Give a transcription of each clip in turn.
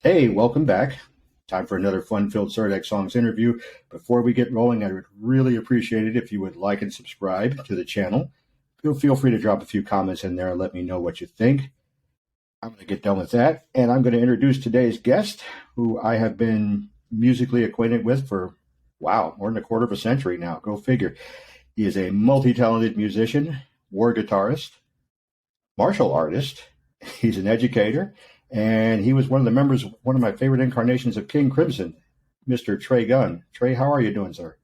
Hey, welcome back. Time for another fun-filled CirdecSongs interview. Before we get rolling, I would really appreciate it if you would like and subscribe to the channel. Feel free to drop a few comments in there and let me know what you think. I'm going to get done with that, and I'm going to introduce today's guest, who I have been musically acquainted with for, wow, more than a quarter of a century now. Go figure. He is a multi-talented musician, Warr guitarist, martial artist. He's an educator. And he was one of the members, one of my favorite incarnations of King Crimson, Mr. Trey Gunn. Trey, how are you doing, sir?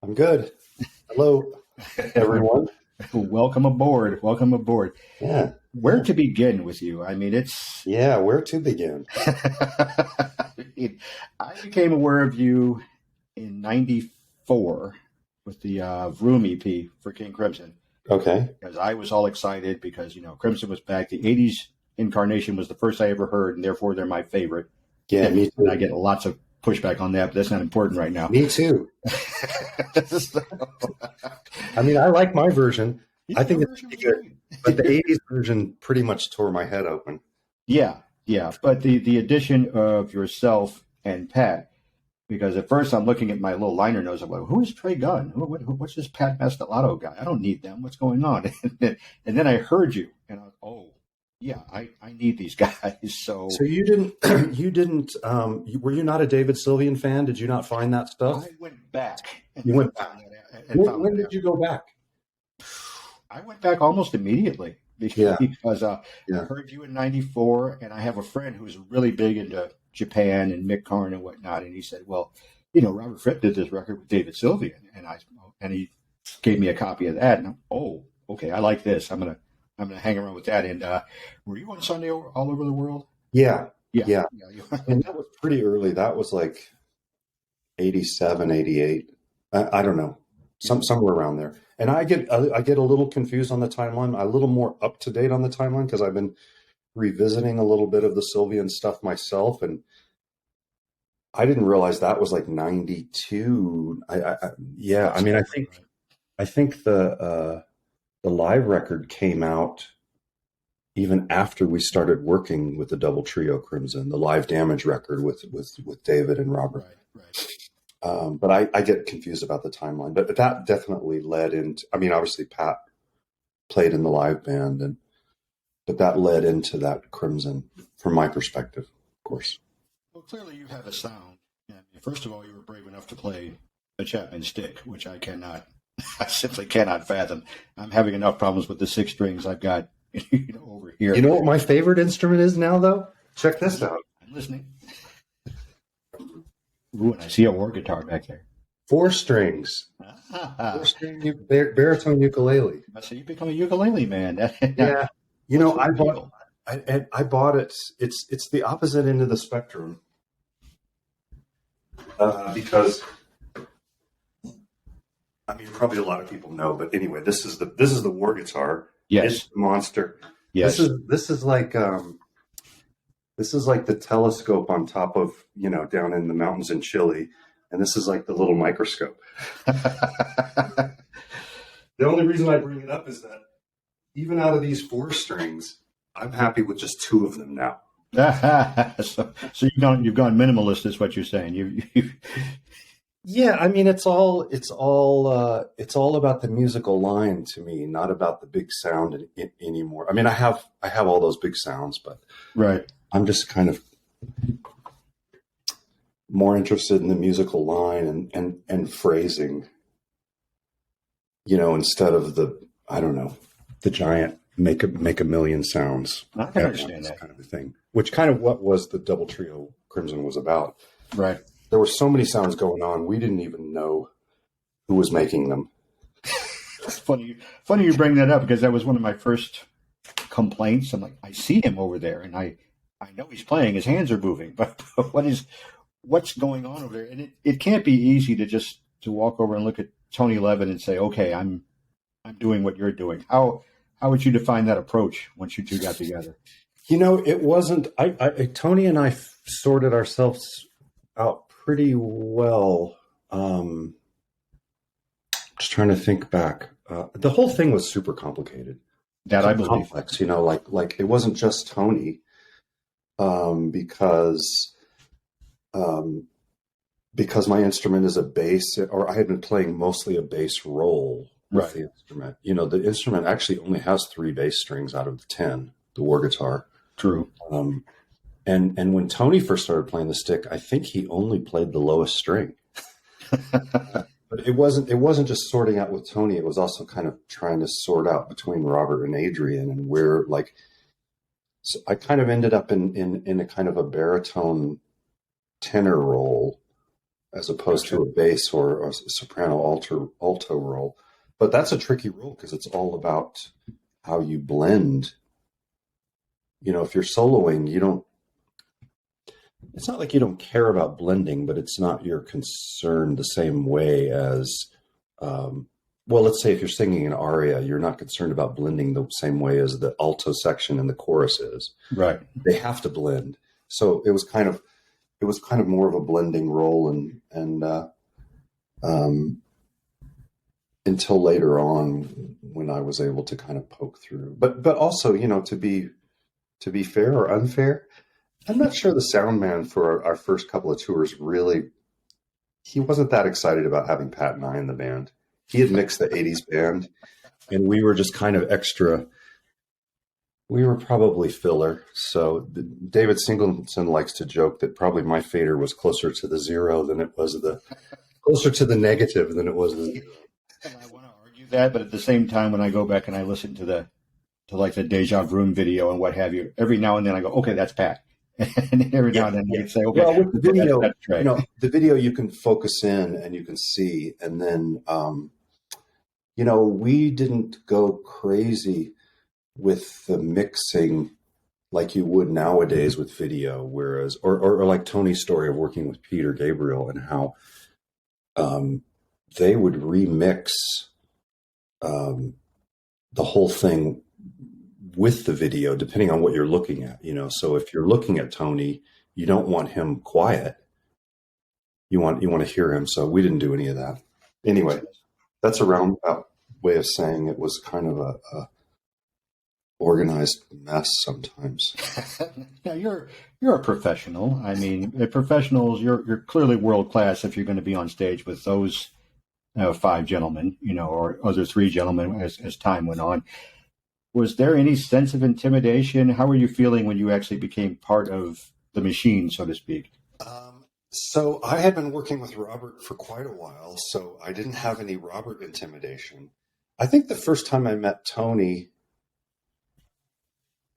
I'm good. Hello, everyone. Welcome aboard. Welcome aboard. Yeah. Where to begin with you? I mean, it's... Yeah, where to begin? I became aware of you in 94 with the Vrooom EP for King Crimson. Okay. Because I was all excited because, Crimson was back. The 80s incarnation was the first I ever heard, and therefore they're my favorite. Yeah, me too. And I get lots of pushback on that, but that's not important right now. Me too. I mean, I like my version. I think it's pretty good. But the 80s version pretty much tore my head open. Yeah. But the addition of yourself and Pat, because at first I'm looking at my little liner notes. I'm like, who is Trey Gunn? What's this Pat Mastelotto guy? I don't need them. What's going on? And then I heard you, and I was, yeah, I need these guys. So you didn't, were you not a David Sylvian fan? Did you not find that stuff? I went back. You went back. When did you go back? I went back almost immediately because I heard you in 94, and I have a friend who's really big into Japan and Mick Karn and whatnot. And he said, well, Robert Fripp did this record with David Sylvian, and he gave me a copy of that. And okay, I like this. I'm gonna hang around with that. And were you on Sunday all over the world? Yeah. And that was pretty early. That was like 87, 88. I don't know, somewhere around there. And I get a little confused on the timeline. I'm a little more up to date on the timeline because I've been revisiting a little bit of the Sylvian stuff myself, and I didn't realize that was like 92. I think the live record came out even after we started working with the Double Trio Crimson, the Live Damage record with David and Robert. Right. But I get confused about the timeline. But that definitely led into, obviously Pat played in the live band, but that led into that Crimson from my perspective, of course. Well, clearly you have a sound. First of all, you were brave enough to play a Chapman Stick, which I simply cannot fathom. I'm having enough problems with the 6 strings I've got over here. You know what my favorite instrument is now, though? Check this out. I'm listening. Ooh, and I see a Warr guitar back there. 4 strings. 4-string baritone ukulele. So you become a ukulele man. Yeah. I bought it. It's the opposite end of the spectrum. Because probably a lot of people know, but anyway, this is the Warr guitar. Yes. It's the monster. Yes. This is like the telescope on top of, down in the mountains in Chile. And this is like the little microscope. The only reason I bring it up is that even out of these 4 strings, I'm happy with just 2 of them now. So you've gone minimalist, is what you're saying. Yeah, it's all about the musical line to me, not about the big sound anymore. I have all those big sounds, but right. I'm just kind of more interested in the musical line and phrasing, instead of the giant make a million sounds. I can understand that kind of a thing, which kind of what was the Double Trio Crimson was about. Right. There were so many sounds going on. We didn't even know who was making them. It's funny you bring that up, because that was one of my first complaints. I'm like, I see him over there, and I know he's playing. His hands are moving, but what's going on over there? And it can't be easy to walk over and look at Tony Levin and say, okay, I'm doing what you're doing. How would you define that approach once you two got together? It wasn't. Tony and I sorted ourselves out pretty well. Just trying to think back. The whole thing was super complicated. That I believe. Complex, like it wasn't just Tony, because because my instrument is a bass, or I had been playing mostly a bass roll with the instrument. You know, the instrument actually only has 3 bass strings out of the 10, the Warr Guitar. True. And when Tony first started playing the stick, I think he only played the lowest string. But it wasn't just sorting out with Tony. It was also kind of trying to sort out between Robert and Adrian, and where, like, so I kind of ended up in a kind of a baritone tenor role as opposed to a bass or a soprano alto role. But that's a tricky role because it's all about how you blend. You know, if you're soloing, it's not like you don't care about blending, but it's not your concern the same way as, well, let's say if you're singing an aria, you're not concerned about blending the same way as the alto section and the chorus is. Right. They have to blend. So it was kind of more of a blending role, and until later on when I was able to kind of poke through. But also, you know, to be fair or unfair, I'm not sure the sound man for our first couple of tours he wasn't that excited about having Pat and I in the band. He had mixed the 80s band, and we were just kind of extra. We were probably filler. So David Singleton likes to joke that probably my fader was closer to the zero than it was closer to the negative than it was the zero. And I want to argue that, but at the same time, when I go back and I listen to like the Deja Vrooom video and what have you, every now and then I go, okay, that's Pat. And every now and then I can say, okay, well, with the video, that's Trey. You know, the video you can focus in and you can see, and then, you know, we didn't go crazy with the mixing like you would nowadays with video, whereas, or like Tony's story of working with Peter Gabriel and how they would remix the whole thing with the video, depending on what you're looking at, you know. So if you're looking at Tony, you don't want him quiet. You want to hear him. So we didn't do any of that. Anyway, that's a roundabout way of saying it was kind of a organized mess sometimes. Now you're a professional. I mean, professionals. You're clearly world class if you're going to be on stage with those 5 gentlemen, you know, or other 3 gentlemen as time went on. Was there any sense of intimidation? How were you feeling when you actually became part of the machine, so to speak? So I had been working with Robert for quite a while, so I didn't have any Robert intimidation. I think the first time I met Tony,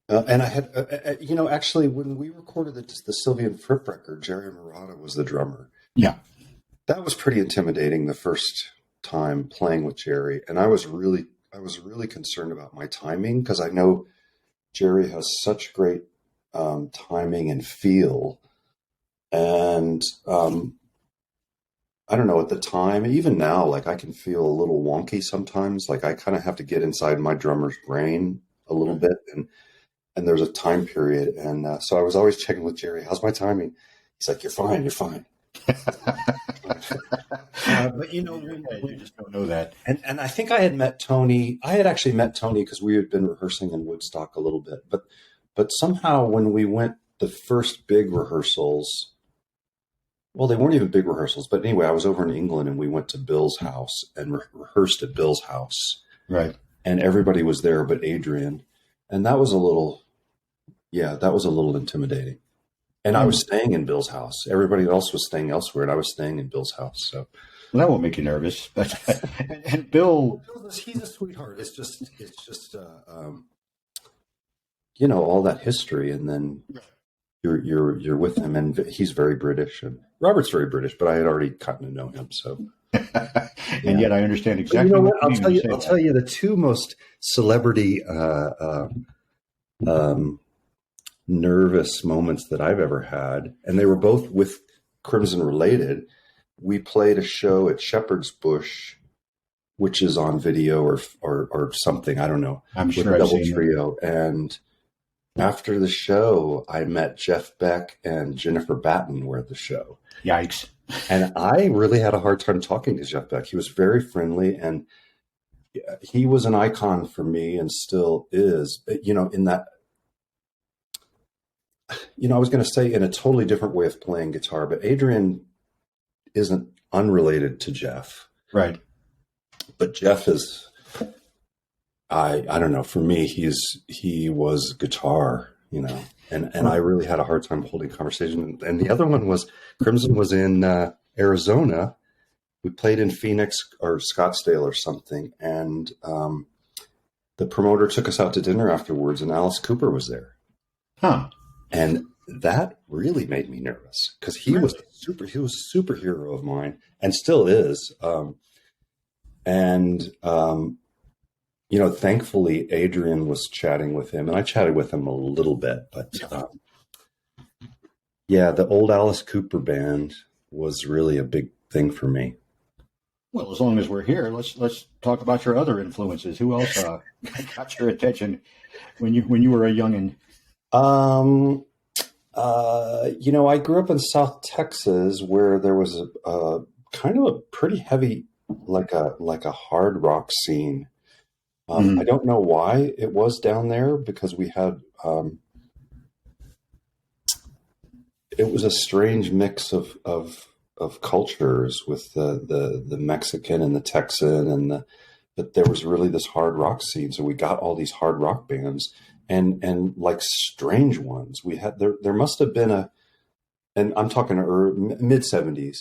and I had, you know, actually when we recorded the Sylvia and Fripp record, Jerry Murata was the drummer. Yeah. That was pretty intimidating the first time playing with Jerry, and I was really concerned about my timing because I know Jerry has such great timing and feel. And I don't know, at the time, even now, like I can feel a little wonky sometimes. Like I kind of have to get inside my drummer's brain a little bit. And there's a time period. And so I was always checking with Jerry, how's my timing? He's like, you're fine. But you know, you just don't know that. And I think I had met Tony. I had actually met Tony because we had been rehearsing in Woodstock a little bit. But somehow when we went the first big rehearsals, well, they weren't even big rehearsals. But anyway, I was over in England and we went to Bill's house and rehearsed at Bill's house. Right. And everybody was there but Adrian. And that was a little intimidating. And I was staying in Bill's house. Everybody else was staying elsewhere, and I was staying in Bill's house. So, well, that won't make you nervous. But and Bill, he's a sweetheart. It's just, you know, all that history, and then you're with him, and he's very British, and Robert's very British, but I had already gotten to know him, so. And yet I understand exactly. You know what? I'll tell you the 2 most celebrity nervous moments that I've ever had, and they were both with Crimson related. We played a show at Shepherd's Bush, which is on video or something, I don't know. I'm sure with a I've double seen trio. It. And after the show, I met Jeff Beck and Jennifer Batten were at the show. Yikes! And I really had a hard time talking to Jeff Beck. He was very friendly, and he was an icon for me, and still is. You know, in that. I was going to say in a totally different way of playing guitar, but Adrian isn't unrelated to Jeff. Right. But Jeff is, I don't know, for me, he was guitar, and I really had a hard time holding conversation. And the other one was Crimson was in Arizona. We played in Phoenix or Scottsdale or something. And the promoter took us out to dinner afterwards, and Alice Cooper was there. Huh. And that really made me nervous because he was a superhero of mine and still is. Thankfully Adrian was chatting with him, and I chatted with him a little bit, but the old Alice Cooper band was really a big thing for me. Well, as long as we're here, let's talk about your other influences. Who else got your attention when you were a youngin'? I grew up in South Texas where there was a kind of a pretty heavy, like a hard rock scene. I don't know why it was down there because we had, it was a strange mix of cultures with the Mexican and the Texan but there was really this hard rock scene. So we got all these hard rock bands and like strange ones. We had, there must have been and I'm talking mid 70s,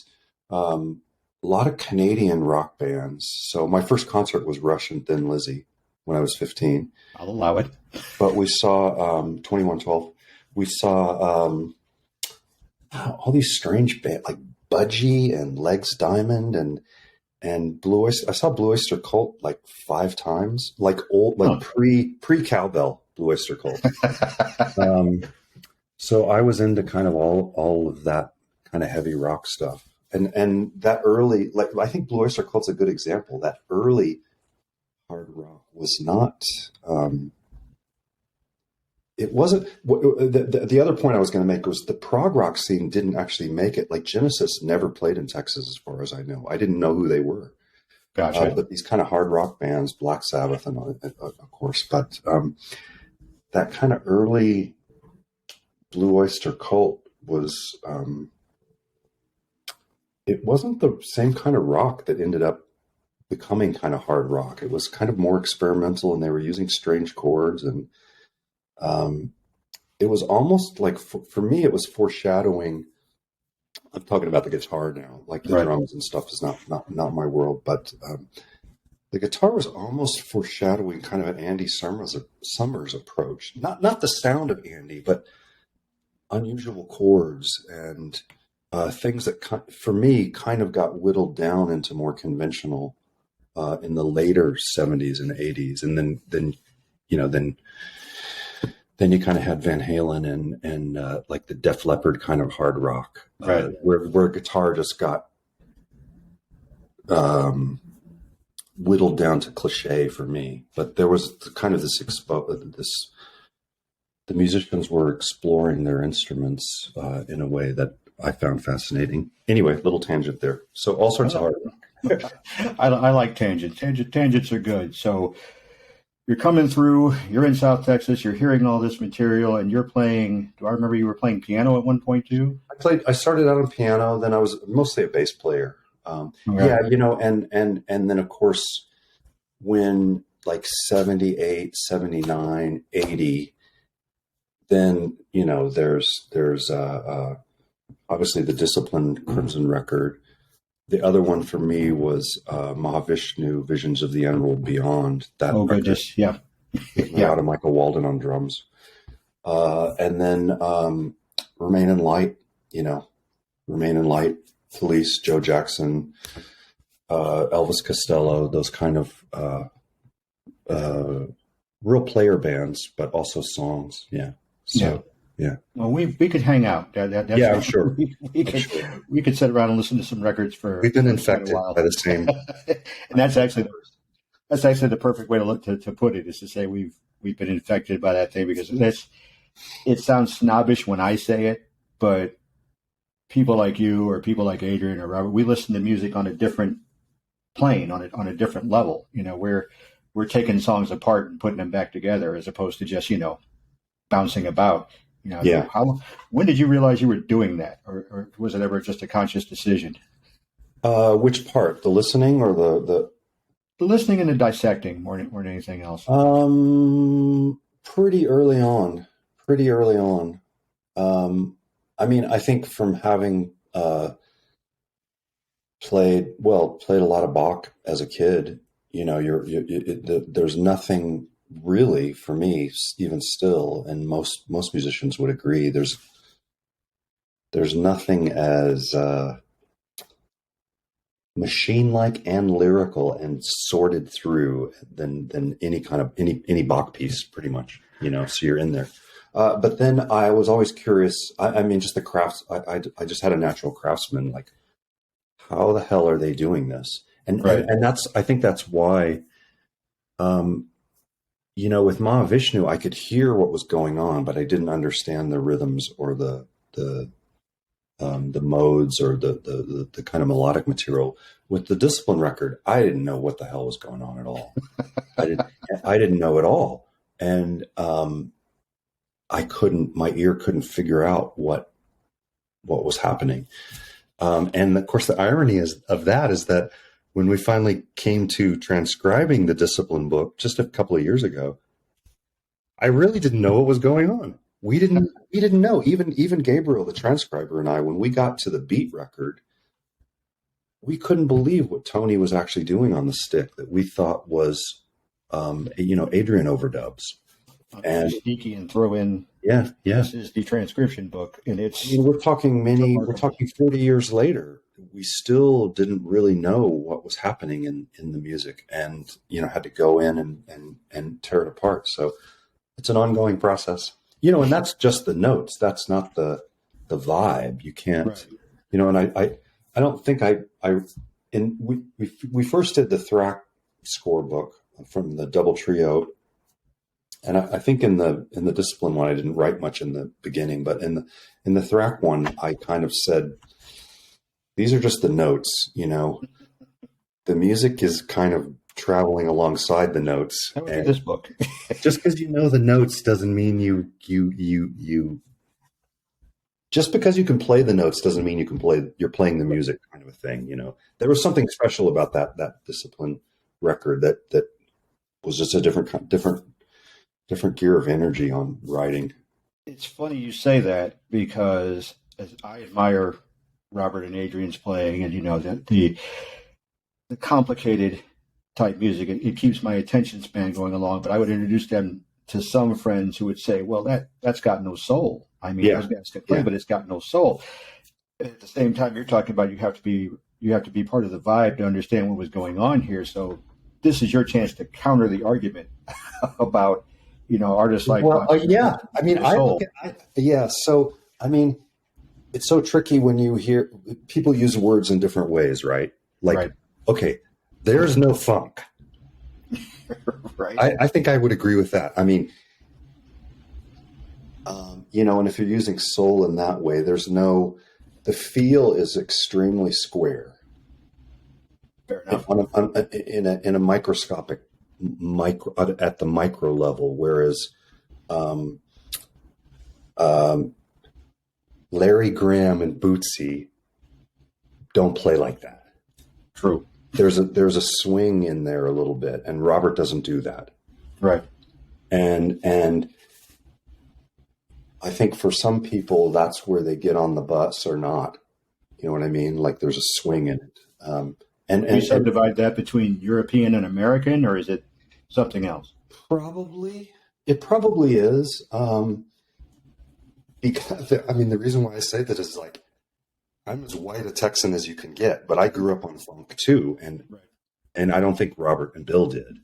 a lot of Canadian rock bands. So my first concert was Rush and Thin Lizzy when I was 15. I'll allow it. But we saw 2112. We saw all these strange bands like Budgie and Legs Diamond and Blue Oyster. I saw Blue Oyster Cult like 5 times, like old, like pre cowbell Blue Oyster Cult. So I was into kind of all of that kind of heavy rock stuff, and that early, like I think Blue Oyster Cult's a good example. That early hard rock was not. It wasn't. The other point I was going to make was the prog rock scene didn't actually make it. Like Genesis never played in Texas, as far as I know. I didn't know who they were. Gotcha. But these kind of hard rock bands, Black Sabbath, and of course, but that kind of early Blue Oyster Cult was. It wasn't the same kind of rock that ended up becoming kind of hard rock. It was kind of more experimental, and they were using strange chords and. It was almost like for me, it was foreshadowing. I'm talking about the guitar now, like the drums and stuff is not my world, but the guitar was almost foreshadowing kind of an Andy Summers approach. Not the sound of Andy, but unusual chords and things that for me kind of got whittled down into more conventional in the later 70s and 80s, and then you kind of had Van Halen and like the Def Leppard kind of hard rock, where guitar just got whittled down to cliche for me. But there was kind of the musicians were exploring their instruments in a way that I found fascinating. Anyway, little tangent there. So all sorts of hard rock. I like tangents. Tangents are good. So. You're coming through, you're in South Texas, you're hearing all this material, and you're playing, do I remember you were playing piano at one point too? I started out on piano, then I was mostly a bass player. And then of course, when like 78, 79, 80, then, there's obviously the Discipline Crimson record. The other one for me was Mahavishnu, Visions of the Emerald Beyond. That goodness, yeah. Out of Michael Walden on drums. And then Remain in Light, Remain in Light, Police, Joe Jackson, Elvis Costello, those kind of real player bands, but also songs. Yeah. So. Yeah. Well, we could hang out. That's I'm sure. We could sit around and listen to some records for. We've been infected by the same. And that's actually the perfect way to put it, is to say we've been infected by that thing, because it sounds snobbish when I say it, but people like you or people like Adrian or Robert, we listen to music on a different plane, on a different level. We're taking songs apart and putting them back together, as opposed to just bouncing about. You know, Yeah. when did you realize you were doing that, or was it ever just a conscious decision? Which part? The listening or The listening and the dissecting more than anything else. pretty early on. Pretty early on. I mean, I think from having played a lot of Bach as a kid, you know, there's nothing really for me, even still, and most musicians would agree. There's nothing as machine-like and lyrical and sorted through than any kind of any Bach piece, pretty much. You know, so you're in there. But then I was always curious. I mean, just the crafts. I just had a natural craftsman. Like, how the hell are they doing this? And I think that's why. You know, with Mahavishnu, I could hear what was going on, but I didn't understand the rhythms or the modes or the kind of melodic material. With the Discipline record, I didn't know what the hell was going on at all. I didn't know at all. And my ear couldn't figure out what was happening. And of course, the irony of that is that when we finally came to transcribing the Discipline book just a couple of years ago, I really didn't know what was going on. We didn't know. Even Gabriel, the transcriber, and I, when we got to the beat record, we couldn't believe what Tony was actually doing on the stick that we thought was, Adrian overdubs. And sneaky and throw in. Yeah. This is the transcription book, and it's. I mean, we're talking 40 years later. We still didn't really know what was happening in the music, and had to go in and tear it apart. So it's an ongoing process. And that's just the notes. That's not the vibe. You can't, right. And I don't think we first did the Thrak score book from the double trio. And I think in the Discipline one, I didn't write much in the beginning, but in the Thrak one, I kind of said, these are just the notes, the music is kind of traveling alongside the notes. That would be this book. Just because you know the notes doesn't mean you just because you can play the notes doesn't mean you're playing the music, kind of a thing. There was something special about that Discipline record that was just a different gear of energy on writing. It's funny you say that, because as I admire Robert and Adrian's playing, and the complicated type music, it keeps my attention span going along. But I would introduce them to some friends who would say, "Well, that's got no soul." I mean, those guys can play, but it's got no soul. And at the same time, you're talking about you have to be part of the vibe to understand what was going on here. So this is your chance to counter the argument about artists like. Yeah. I mean, So I mean, it's so tricky when you hear people use words in different ways, right? Like, okay, there's no funk. Right. I think I would agree with that. I mean, and if you're using soul in that way, the feel is extremely square. Fair enough. In a microscopic at the micro level, whereas Larry Graham and Bootsy don't play like that. True. There's a swing in there a little bit, and Robert doesn't do that. Right. And I think for some people that's where they get on the bus or not. You know what I mean? Like there's a swing in it. And you subdivide that between European and American, or is it something else? It probably is. Because the reason why I say that is like, I'm as white a Texan as you can get, but I grew up on funk too. And I don't think Robert and Bill did.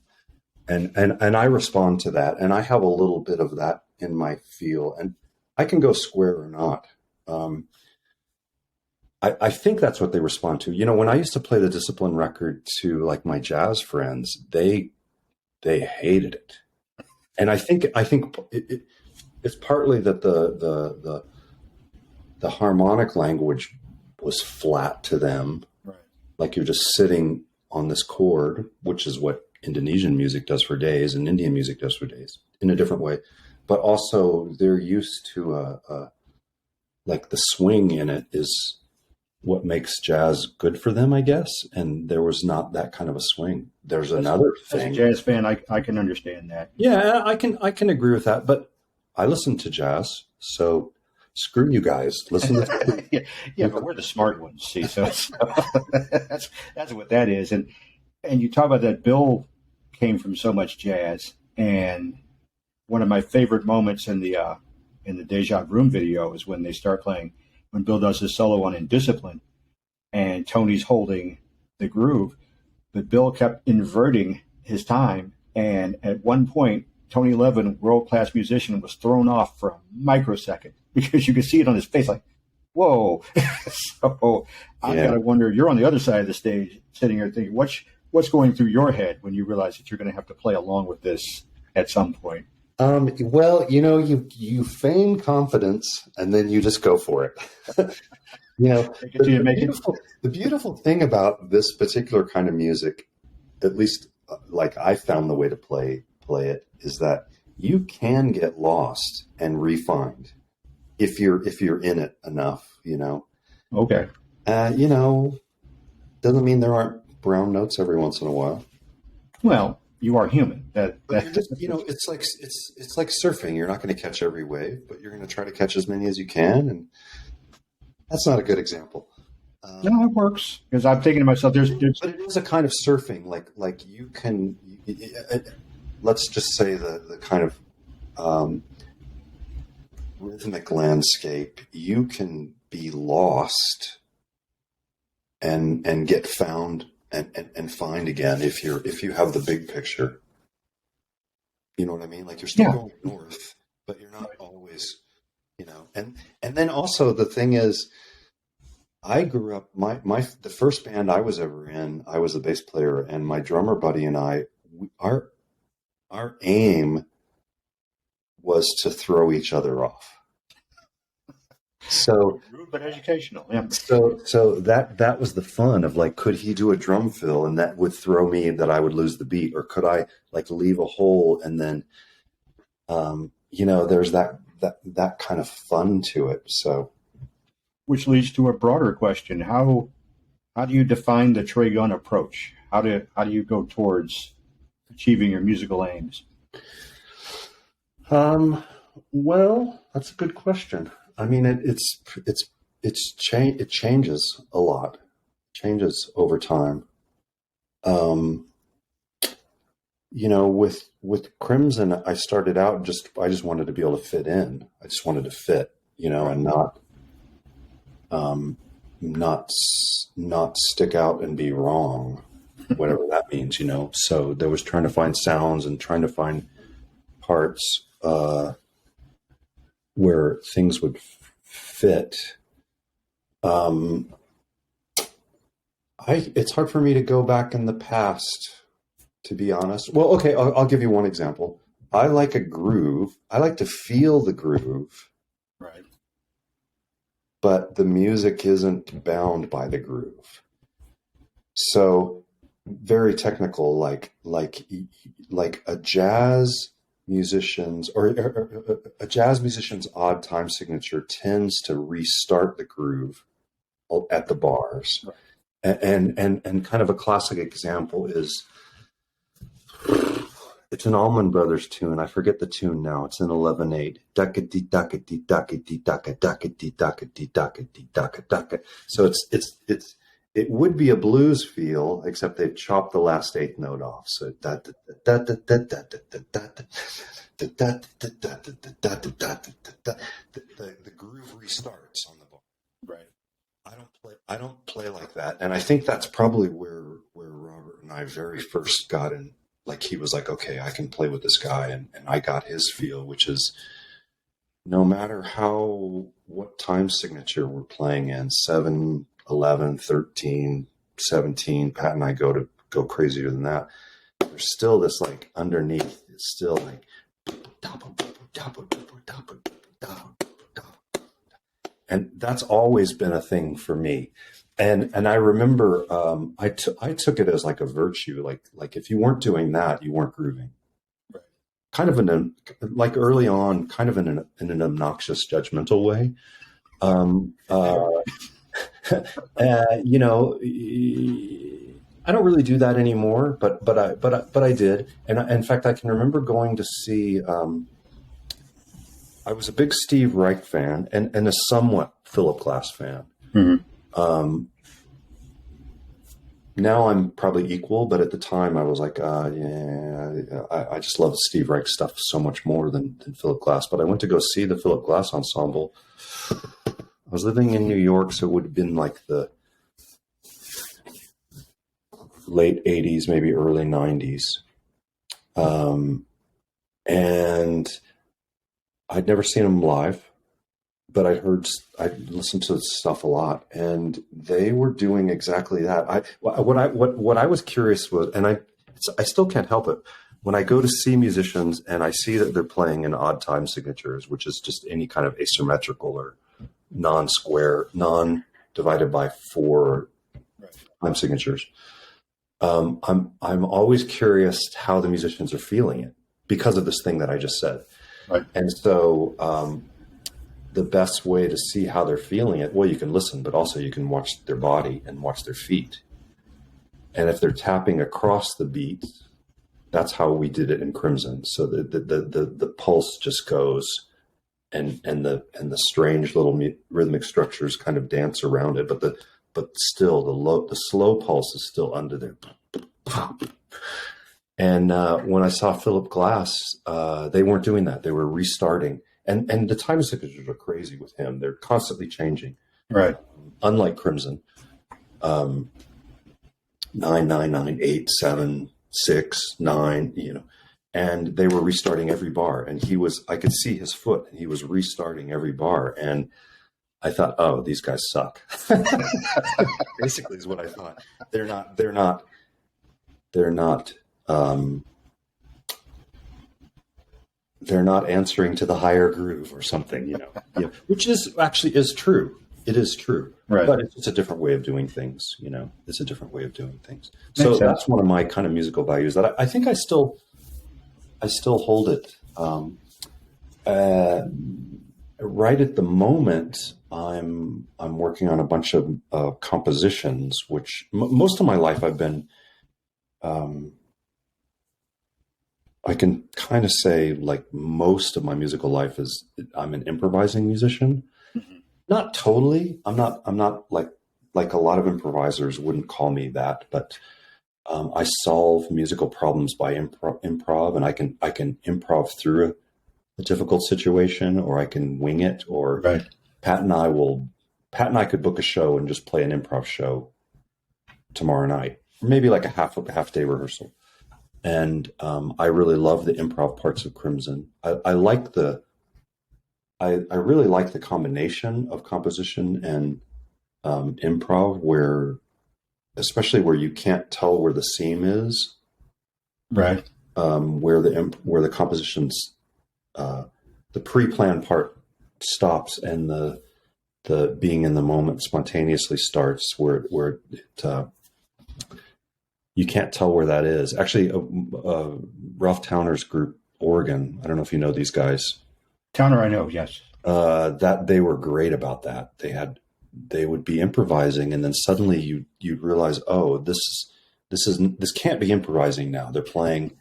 And I respond to that. And I have a little bit of that in my feel, and I can go square or not. I think that's what they respond to. When I used to play the Discipline record to like my jazz friends, they hated it. And I think it's partly that the harmonic language was flat to them. Right. Like you're just sitting on this chord, which is what Indonesian music does for days and Indian music does for days in a different way. but also they're used to like the swing in it is what makes jazz good for them, I guess. And there was not that kind of a swing. There's another thing. As a jazz fan, I can understand that. Yeah, I can agree with that. But I listen to jazz, so screw you guys. Listen to yeah, but we're the smart ones, see. So that's what that is. And you talk about that. Bill came from so much jazz, and one of my favorite moments in the Deja Vrooom video is when they start playing, when Bill does his solo on Indiscipline, and Tony's holding the groove, but Bill kept inverting his time, and at one point, Tony Levin, world-class musician, was thrown off for a microsecond because you could see it on his face, like, whoa. So I gotta wonder, you're on the other side of the stage, sitting here thinking, what's going through your head when you realize that you're going to have to play along with this at some point? Well, you feign confidence and then you just go for it. The beautiful thing about this particular kind of music, at least like I found the way to play it, is that you can get lost and refined if you're in it enough, Okay. Doesn't mean there aren't brown notes every once in a while. Well, you are human. It's like surfing. You're not going to catch every wave, but you're going to try to catch as many as you can. And that's not a good example. No, it works, because I'm thinking to myself, but it is a kind of surfing. Like you can, let's just say the kind of rhythmic landscape. You can be lost and get found and find again if you have the big picture. You know what I mean? Like, you're still going north, but you're not always, and then also the thing is, I grew up, the first band I was ever in, I was the bass player, and my drummer buddy and I, our aim was to throw each other off. So, but educational. Yeah. So that was the fun of, like, could he do a drum fill and that would throw me, that I would lose the beat, or could I like leave a hole and then, there's that kind of fun to it. So, which leads to a broader question: how do you define the Trey Gunn approach? How do you go towards achieving your musical aims? Well, that's a good question. I mean, it changes a lot, changes over time. With Crimson, I started out I just wanted to be able to fit in. I just wanted to fit, and not stick out and be wrong, whatever that means, So there was trying to find sounds and trying to find parts where things would fit. It's hard for me to go back in the past, to be honest. Well, okay, I'll give you one example. I like a groove. I like to feel the groove. Right. But the music isn't bound by the groove. So, very technical, like a jazz musician's a jazz musician's odd time signature tends to restart the groove at the bars. Right. And kind of a classic example is, it's an Allman Brothers tune. I forget the tune now. It's in 11/8. So it would be a blues feel, except they've chopped the last eighth note off. So the groove restarts on the bar. Right. I don't play like that, and I think that's probably where Robert and I very first got in. Like, he was like, okay, I can play with this guy, and I got his feel, which is, no matter what time signature we're playing in, 7, 11, 13, 17, Pat and I go crazier than that. There's still this, like, underneath, it's still like, and that's always been a thing for me. And I remember I took it as like a virtue, like if you weren't doing that, you weren't grooving. Right. kind of like early on, kind of in an obnoxious, judgmental way. You know, I don't really do that anymore, but I did, and in fact, I can remember going to see. I was a big Steve Reich fan and a somewhat Philip Glass fan. Mm-hmm. Now I'm probably equal, but at the time I was like, yeah, I just love Steve Reich stuff so much more than Philip Glass. But I went to go see the Philip Glass ensemble. I was living in New York, so it would have been like the late 80s, maybe early 90s. And I'd never seen them live, but I'd listened to stuff a lot, and they were doing exactly that. What I was curious was, and I still can't help it, when I go to see musicians and I see that they're playing in odd time signatures, which is just any kind of asymmetrical or non-square, non-divided by 4 time signatures. I'm always curious how the musicians are feeling it because of this thing that I just said. Right. And so the best way to see how they're feeling it, well, you can listen, but also you can watch their body and watch their feet. And if they're tapping across the beat, that's how we did it in Crimson. So the pulse just goes, and the strange little rhythmic structures kind of dance around it, but still the slow pulse is still under there. And when I saw Philip Glass, they weren't doing that. They were restarting. And the time signatures are crazy with him. They're constantly changing. Right. Unlike Crimson. 9, 9, 9, 8, 7, 6, 9, you know. And they were restarting every bar. And I could see his foot, and he was restarting every bar. And I thought, oh, these guys suck. Basically is what I thought. They're not answering to the higher groove or something, you know. Yeah. Which is true. It is true. Right. But it's a different way of doing things, you know. It's a different way of doing things. Makes So sense. that's one of my kind of musical values that I think I still hold it. Right at the moment, I'm working on a bunch of compositions, which most of my life I've been. I can kind of say like most of my musical life is I'm an improvising musician. Mm-hmm. Not totally. I'm not like a lot of improvisers wouldn't call me that, but I solve musical problems by improv, and I can improv through a difficult situation, or I can wing it. Or Right. Pat and I could book a show and just play an improv show tomorrow night, or maybe like a half day rehearsal. And I really love the improv parts of Crimson. I really like the combination of composition and improv, especially where you can't tell where the seam is, Right. where the composition's the pre-planned part stops and the being in the moment spontaneously starts, where you can't tell where that is. Actually, Ralph Towner's group, Oregon, I don't know if you know these guys. Towner, I know, yes. That they were great about that. They would be improvising, and then suddenly you'd realize, oh, this can't be improvising now. They're playing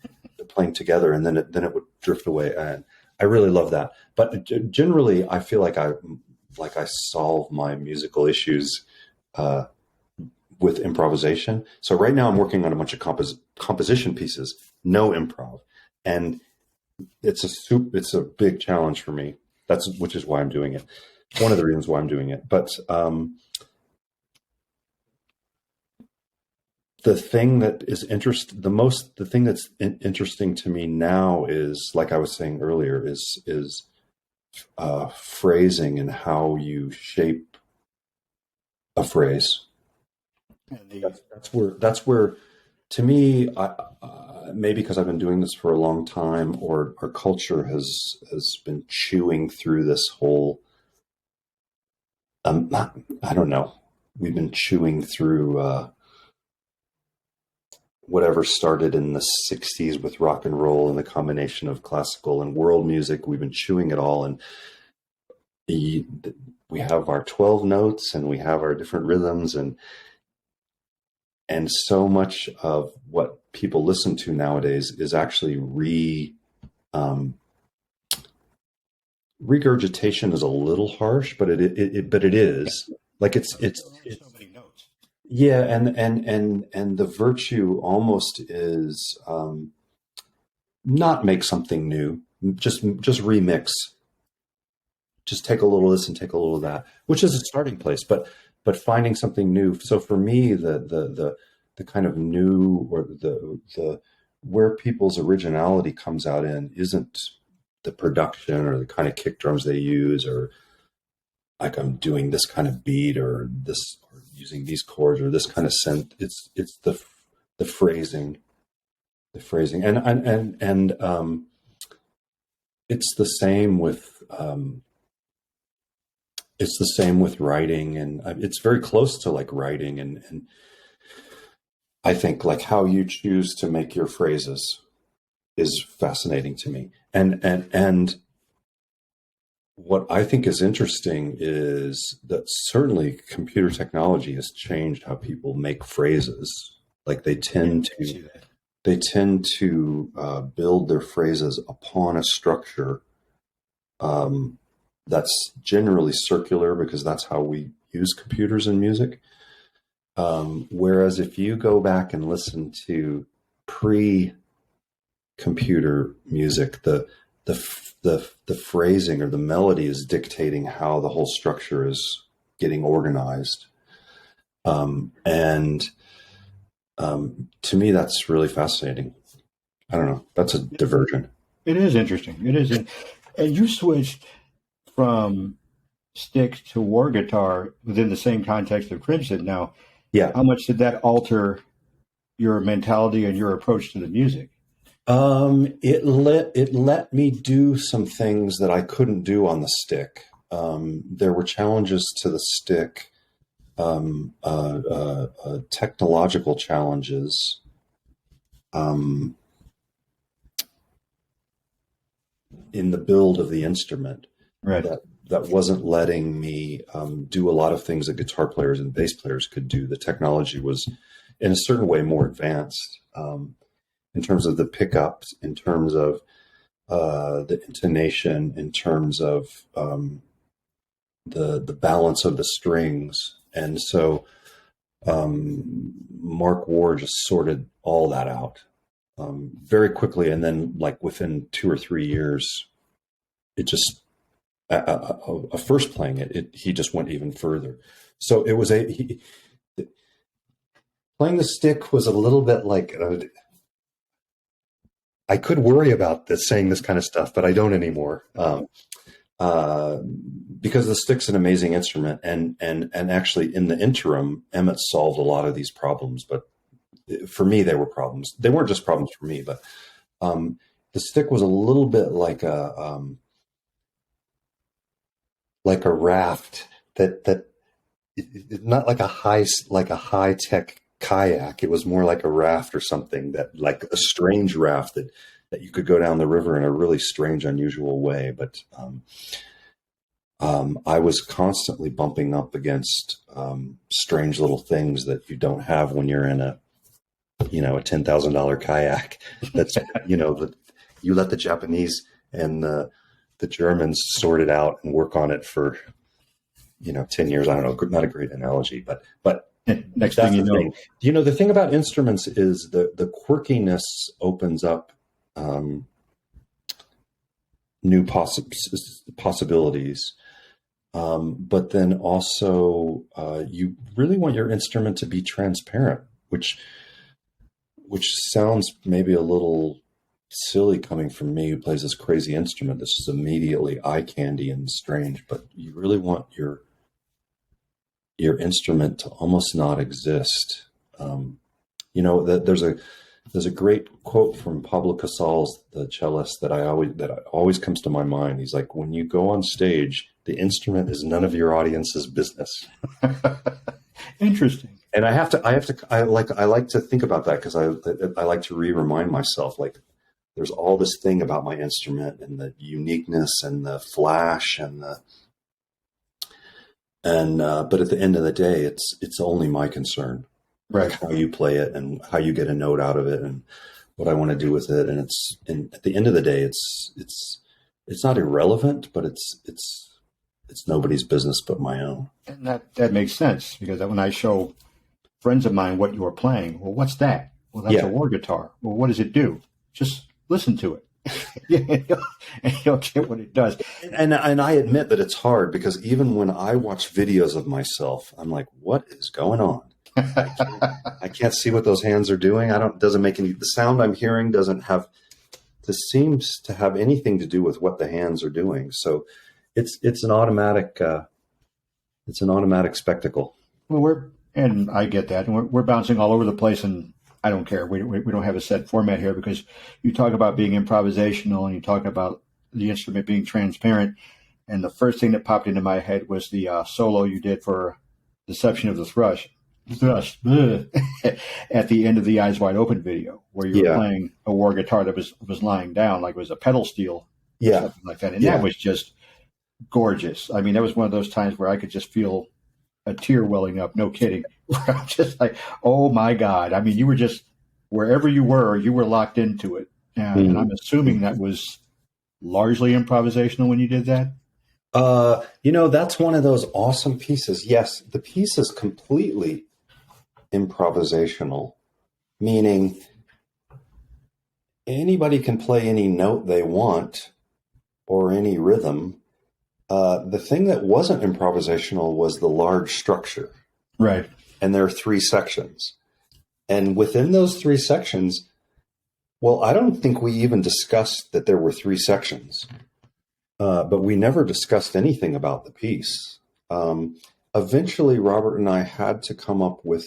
together, and then it would drift away. And I really love that. But generally, I feel like I solve my musical issues with improvisation. So right now I'm working on a bunch of composition pieces, no improv. And it's a big challenge for me. Which is why I'm doing it. One of the reasons why I'm doing it. But the thing that is the thing that's interesting to me now is, like I was saying earlier, is phrasing and how you shape a phrase. That's where, to me, maybe because I've been doing this for a long time, or our culture has been chewing through this whole. I don't know. We've been chewing through whatever started in the 60s with rock and roll and the combination of classical and world music. We've been chewing it all, and we have our 12 notes and we have our different rhythms, and so much of what people listen to nowadays is actually regurgitation is a little harsh, but it is like it's so many notes. Yeah, and the virtue almost is not make something new, just remix, just take a little of this and take a little of that, which is a starting place, but finding something new. So for me, the kind of new, or the where people's originality comes out in isn't the production or the kind of kick drums they use, or like I'm doing this kind of beat or this, or using these chords or this kind of synth. It's the phrasing, and it's the same with writing, and it's very close to like writing, and I think like how you choose to make your phrases is fascinating to me, and what I think is interesting is that certainly computer technology has changed how people make phrases. Like they tend to build their phrases upon a structure that's generally circular, because that's how we use computers in music. Whereas if you go back and listen to pre-computer music, the phrasing or the melody is dictating how the whole structure is getting organized. And to me, that's really fascinating. I don't know. That's a diversion. It is interesting. It is. And you switched from stick to Warr Guitar within the same context of Crimson. Now, yeah. How much did that alter your mentality and your approach to the music? It let me do some things that I couldn't do on the stick. There were challenges to the stick, technological challenges, in the build of the instrument, right? That wasn't letting me do a lot of things that guitar players and bass players could do. The technology was, in a certain way, more advanced. In terms of the pickups, in terms of the intonation, in terms of the balance of the strings. And so Mark Warr just sorted all that out very quickly. And then like within 2 or 3 years, it just, first playing it, he just went even further. So it was playing the stick was a little bit like, I could worry about this, saying this kind of stuff, but I don't anymore. Because the stick's an amazing instrument, and actually in the interim, Emmett solved a lot of these problems. But for me, they were problems. They weren't just problems for me, but the stick was a little bit like a raft that not like a high tech kayak. It was more like a raft or something, that like a strange raft that you could go down the river in a really strange, unusual way. But I was constantly bumping up against strange little things that you don't have when you're in a $10,000 kayak. That's that you let the Japanese and the Germans sort it out and work on it for 10 years. I don't know, not a great analogy, but next thing you know, the thing about instruments is the quirkiness opens up new possibilities. But then also you really want your instrument to be transparent, which sounds maybe a little silly coming from me, who plays this crazy instrument. This is immediately eye candy and strange, but you really want your instrument to almost not exist. There's a great quote from Pablo Casals, the cellist, that always comes to my mind. He's like, when you go on stage, the instrument is none of your audience's business. Interesting. And I like to think about that because I like to remind myself, like, there's all this thing about my instrument and the uniqueness and the flash but at the end of the day, it's only my concern, Right. like how you play it and how you get a note out of it and what I want to do with it. And at the end of the day, it's not irrelevant, but it's nobody's business but my own. And that makes sense, because when I show friends of mine what you're playing, well, what's that? Well, that's a Warr guitar. Well, what does it do? Just listen to it. And you'll get what it does. And I admit that it's hard, because even when I watch videos of myself, I'm like, what is going on? I can't see what those hands are doing. Doesn't make any, the sound I'm hearing seems to have anything to do with what the hands are doing. So it's an automatic spectacle. Well, and I get that. And we're bouncing all over the place, and I don't care. We don't have a set format here, because you talk about being improvisational and you talk about the instrument being transparent. And the first thing that popped into my head was the solo you did for Deception of the Thrush at the end of the Eyes Wide Open video, where you were playing a Warr guitar that was lying down, like it was a pedal steel, something like that. And that was just gorgeous. I mean, that was one of those times where I could just feel a tear welling up. No kidding. I'm just like, oh my God. I mean, you were just, wherever you were locked into it. And I'm assuming that was largely improvisational when you did that. That's one of those awesome pieces. Yes, the piece is completely improvisational, meaning anybody can play any note they want or any rhythm. The thing that wasn't improvisational was the large structure. Right. And there are 3 sections. And within those 3 sections, well, I don't think we even discussed that there were 3 sections. But we never discussed anything about the piece. Eventually, Robert and I had to come up with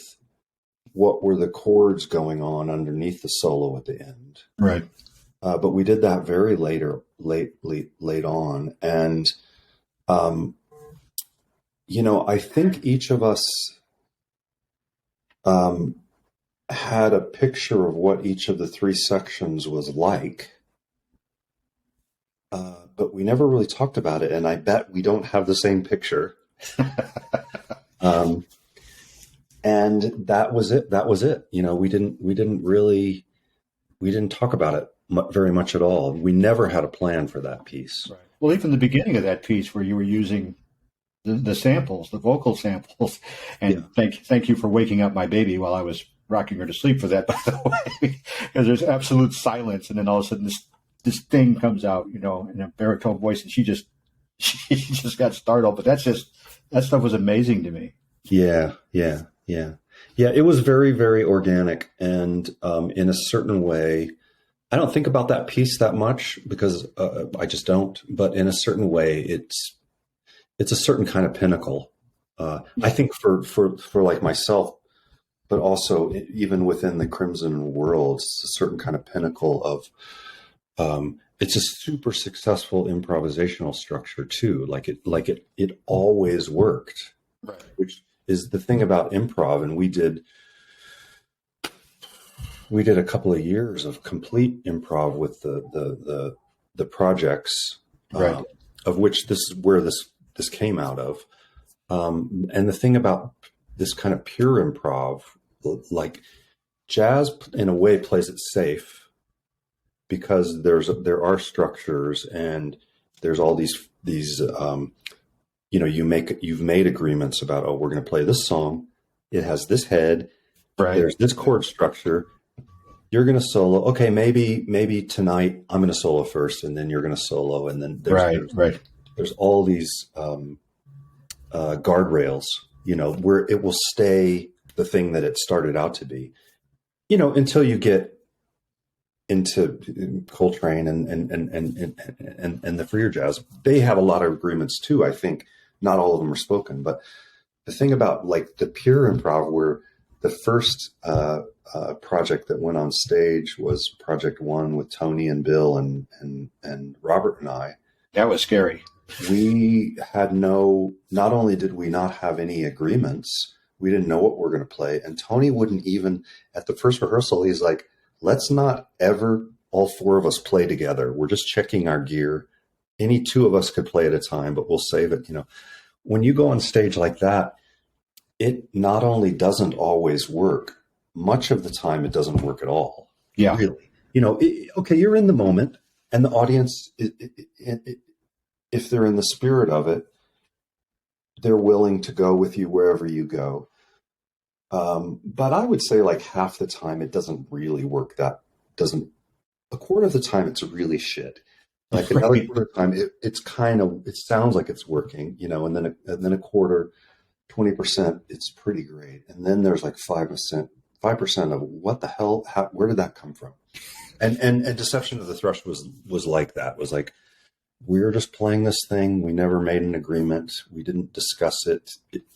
what were the chords going on underneath the solo at the end. Right. But we did that very late on. And, I think each of us had a picture of what each of the 3 sections was like. But we never really talked about it, and I bet we don't have the same picture. And that was it. We didn't talk about it very much at all. We never had a plan for that piece. Right. Well, even the beginning of that piece, where you were using the samples, the vocal samples, and thank you for waking up my baby while I was rocking her to sleep for that, by the way, because there's absolute silence, and then all of a sudden this thing comes out, in a baritone voice, and she just got startled. But that stuff was amazing to me. Yeah. It was very, very organic, and in a certain way, I don't think about that piece that much, because I just don't. But in a certain way, it's a certain kind of pinnacle. I think for like myself, but also even within the Crimson world, it's a certain kind of pinnacle of. It's a super successful improvisational structure too. Like it always worked, right. Which is the thing about improv. And we did a couple of years of complete improv with the projects, right. Of which this is where this came out of. And the thing about this kind of pure improv, like jazz in a way plays it safe, because there are structures, and there's all these you've made agreements about, oh, we're going to play this song. It has this head. Right. There's this chord structure. You're going to solo. Okay, maybe tonight I'm going to solo first, and then you're going to solo, and then there's all these guardrails, where it will stay the thing that it started out to be, until you get into Coltrane and the freer jazz. They have a lot of agreements too. I think not all of them are spoken, but the thing about like the pure improv, where the first project that went on stage was Project 1 with Tony and Bill and Robert and I. That was scary. We had not only did we not have any agreements, We didn't know what we're going to play. And Tony wouldn't even, at the first rehearsal, he's like, let's not ever all four of us play together. We're just checking our gear. Any two of us could play at a time, but we'll save it. When you go on stage like that, it not only doesn't always work, much of the time it doesn't work at all. Yeah. Really. Okay, you're in the moment, and the audience, if they're in the spirit of it, they're willing to go with you wherever you go. But I would say like half the time it doesn't really work. A quarter of the time it's really shit. Like another quarter of the time it sounds like it's working, and then a quarter, 20%, it's pretty great. And then there's like 5% of what the hell, where did that come from? And Deception of the Thrush was like that. Was like, we were just playing this thing. We never made an agreement. We didn't discuss it.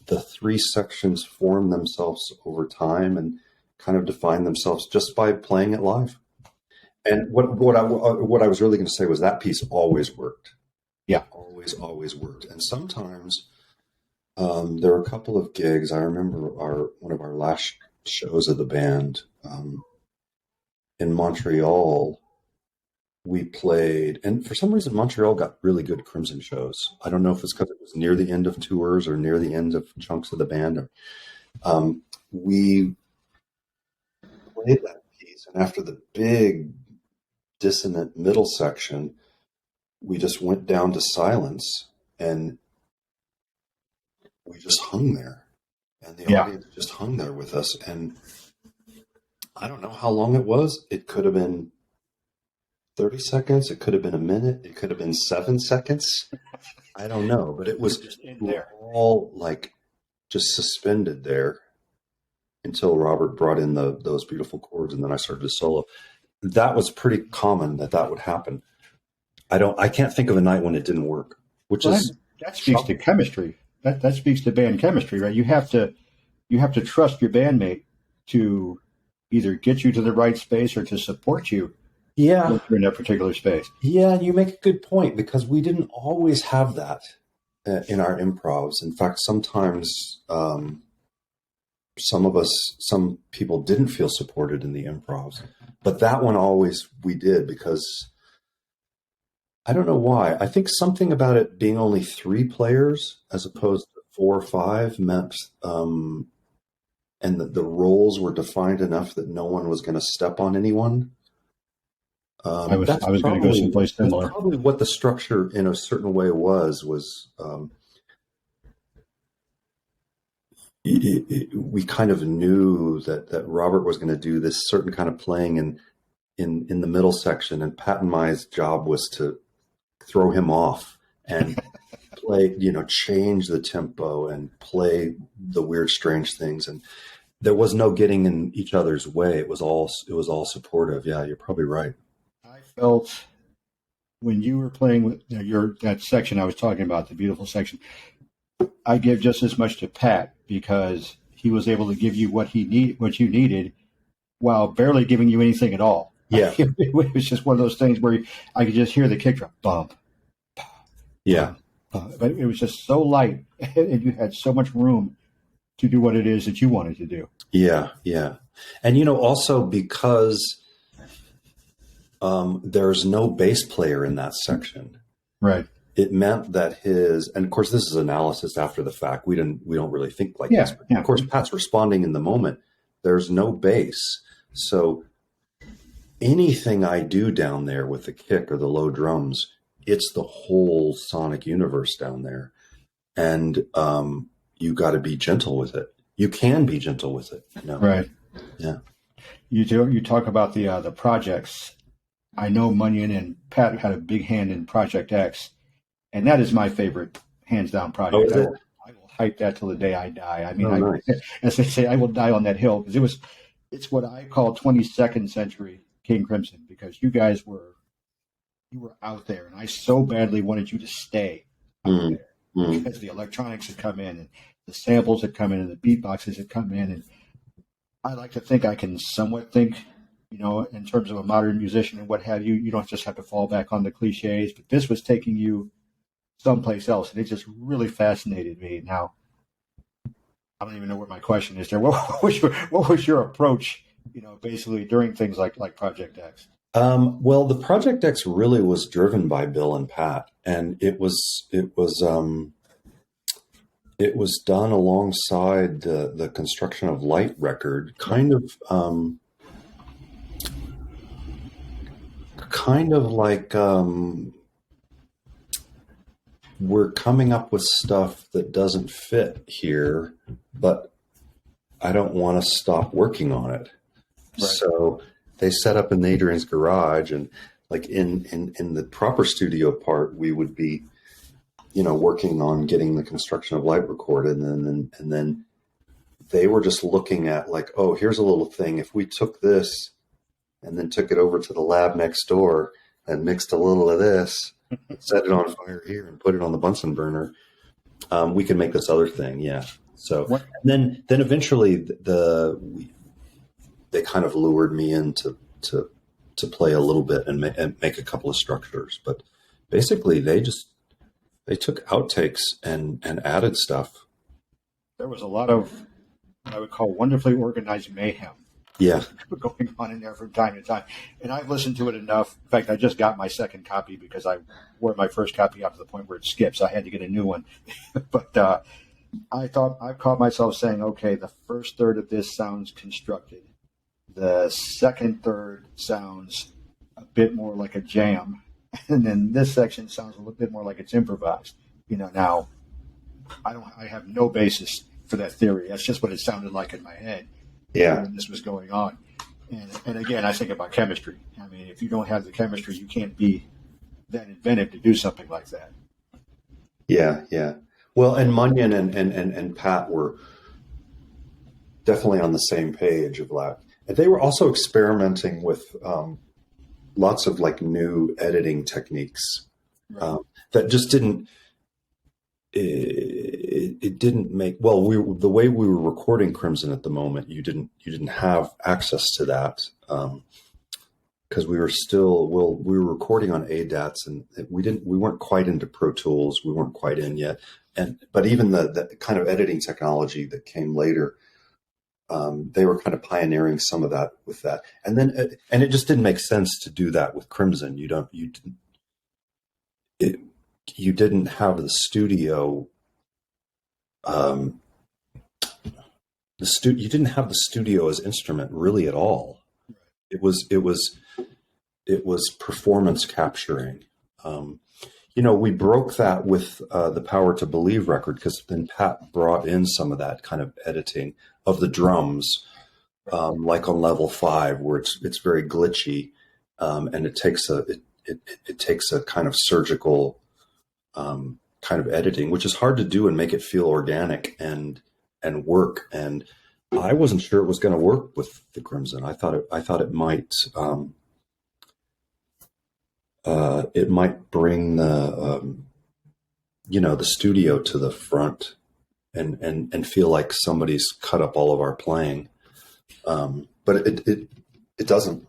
The three sections formed themselves over time and kind of defined themselves just by playing it live. And what I was really going to say was that piece always worked. Yeah, always worked. And sometimes there were a couple of gigs. I remember one of our last shows of the band in Montreal. We played, and for some reason, Montreal got really good Crimson shows. I don't know if it's because it was near the end of tours or near the end of chunks of the band. We played that piece, and after the big dissonant middle section, we just went down to silence, and we just hung there, and the audience just hung there with us. And I don't know how long it was. It could have been 30 seconds. It could have been a minute. It could have been 7 seconds. I don't know, but it was just in there, all like just suspended there until Robert brought in those beautiful chords, and then I started to solo. That was pretty common that would happen. I can't think of a night when it didn't work, that speaks to chemistry. That speaks to band chemistry, right? You have to trust your bandmate to either get you to the right space or to support you. Yeah, in that particular space. Yeah, you make a good point, because we didn't always have that in our improvs. In fact, sometimes some people didn't feel supported in the improvs, but that one always we did, because I don't know why. I think something about it being only 3 players as opposed to 4 or 5 meant, and the roles were defined enough that no one was going to step on anyone. I was going to go someplace similar. That's probably what the structure in a certain way was we kind of knew that Robert was going to do this certain kind of playing in the middle section, and Pat and my's job was to throw him off and play, change the tempo and play the weird, strange things. And there was no getting in each other's way. It was all supportive. Yeah, you're probably right. I felt when you were playing with that section I was talking about, the beautiful section, I give just as much to Pat, because he was able to give you what you needed while barely giving you anything at all. Yeah. It was just one of those things where I could just hear the kick drum bump. Yeah. But it was just so light, and you had so much room to do what it is that you wanted to do. Yeah. Yeah. And, also because there's no bass player in that section. Right. It meant that and of course this is analysis after the fact. We don't really think like this. But of course, Pat's responding in the moment. There's no bass. So anything I do down there with the kick or the low drums, it's the whole sonic universe down there. And you got to be gentle with it. You can be gentle with it. Right. Yeah. You talk about the projects. I know Munyon and Pat had a big hand in Project X, and that is my favorite, hands down, project. I will hype that till the day I die. I mean, nice. As they say, I will die on that hill, because it's what I call 22nd century King Crimson, because you guys were out there, and I so badly wanted you to stay out there, because the electronics had come in, and the samples had come in, and the beatboxes had come in, and I like to think I can somewhat think, in terms of a modern musician and what have you. You don't just have to fall back on the cliches, but this was taking you someplace else, and it just really fascinated me. Now, don't even know what my question is there. What was your approach, basically during things like Project X? Well, the Project X really was driven by Bill and Pat, and it was done alongside the Construction of Light record, kind of like we're coming up with stuff that doesn't fit here, but I don't want to stop working on it. Right. So they set up in Adrian's garage, and like in the proper studio part, we would be, working on getting the Construction of Light recorded, and then they were just looking at like, oh, here's a little thing. If we took this and then took it over to the lab next door and mixed a little of this, set it on fire here, and put it on the Bunsen burner, we can make this other thing. Yeah. So then eventually they kind of lured me in to play a little bit and make a couple of structures, but basically they took outtakes and added stuff. There was a lot of what I would call wonderfully organized mayhem. Yeah. Going on in there from time to time. And I've listened to it enough. In fact, I just got my second copy because I wore my first copy out to the point where it skips. I had to get a new one. But I caught myself saying, okay, the first third of this sounds constructed. The second third sounds a bit more like a jam. And then this section sounds a little bit more like it's improvised. Now I have no basis for that theory. That's just what it sounded like in my head. Yeah. When this was going on. And again, I think about chemistry. I mean, if you don't have the chemistry, you can't be that inventive to do something like that. Yeah, yeah. Well, and Munyon and Pat were definitely on the same page of that. And they were also experimenting with lots of like new editing techniques that just didn't. It didn't make the way we were recording Crimson at the moment. You didn't have access to that because we were recording on ADATs, and we weren't quite into Pro Tools. We weren't quite in yet, but even the kind of editing technology that came later, they were kind of pioneering some of that with that, and it just didn't make sense to do that with Crimson. You didn't have the studio. You didn't have the studio as instrument really at all. It was performance capturing. We broke that with the Power to Believe record, because then Pat brought in some of that kind of editing of the drums, like on level 5, where it's very glitchy, and it takes a kind of surgical kind of editing, which is hard to do and make it feel organic and work. And I wasn't sure it was going to work with the Crimson. I thought it might bring the studio to the front and feel like somebody's cut up all of our playing. But it doesn't.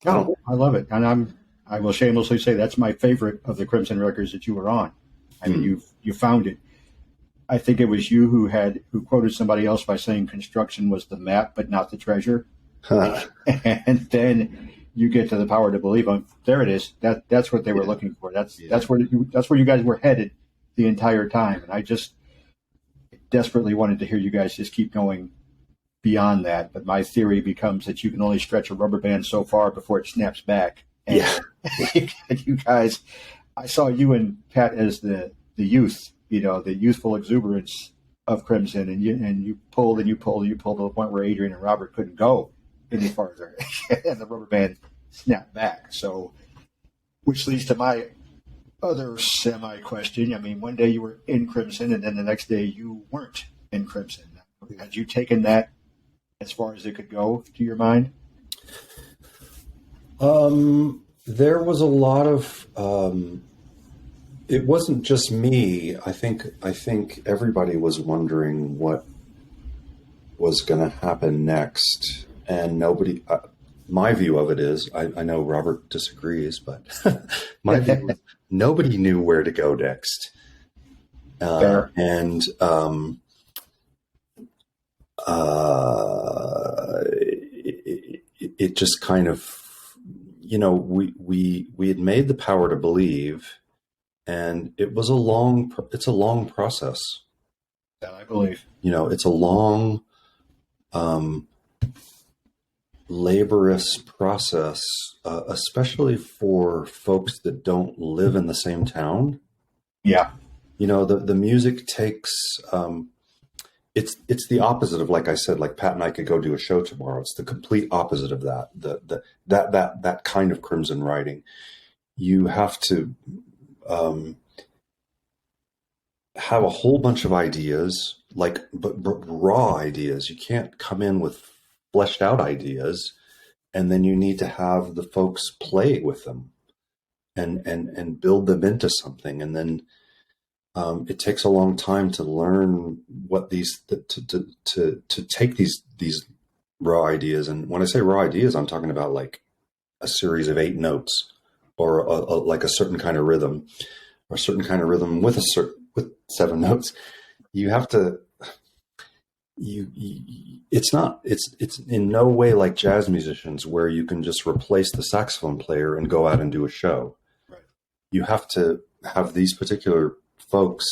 Oh, I love it. And I will shamelessly say that's my favorite of the Crimson records that you were on. I mean, you found it. I think it was you who quoted somebody else by saying construction was the map, but not the treasure. And then you get to the Power to Believe. There it is. That's what they were looking for. That's where you guys were headed the entire time. And I just desperately wanted to hear you guys just keep going beyond that. But my theory becomes that you can only stretch a rubber band so far before it snaps back. And you guys, I saw you and Pat as the youth, the youthful exuberance of Crimson, and you pulled to the point where Adrian and Robert couldn't go any farther, and the rubber band snapped back. So, which leads to my other semi question. I mean, one day you were in Crimson, and then the next day you weren't in Crimson. Had you taken that as far as it could go to your mind? There was a lot of. It wasn't just me. I think everybody was wondering what was going to happen next, and nobody. My view of it is, I know Robert disagrees, but my view is nobody knew where to go next, and it just kind of, we had made The Power to Believe, and it's a long process. That I believe. It's a long, laborious process, especially for folks that don't live in the same town. Yeah. The music takes, it's the opposite of, like I said, like Pat and I could go do a show tomorrow. It's the complete opposite of that. That kind of Crimson writing. You have to have a whole bunch of ideas, but raw ideas. You can't come in with fleshed out ideas, and then you need to have the folks play with them and build them into something. And then it takes a long time to learn what to take these raw ideas. And when I say raw ideas, I'm talking about like a series of 8 notes, or like a certain kind of rhythm, or a certain kind of rhythm with 7 notes. You have to, it's in no way like jazz musicians where you can just replace the saxophone player and go out and do a show. Right. You have to have these particular folks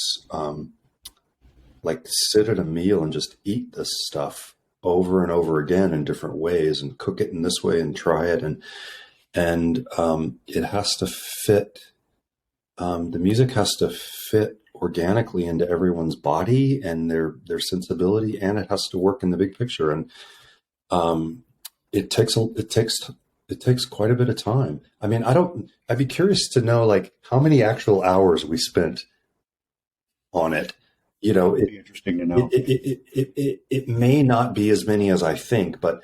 like sit at a meal and just eat this stuff over and over again in different ways, and cook it in this way and try it. And it has to fit. The music has to fit organically into everyone's body and their sensibility, and it has to work in the big picture. And it takes quite a bit of time. I mean, I'd be curious to know like how many actual hours we spent on it. It'd be interesting to know. It may not be as many as I think, but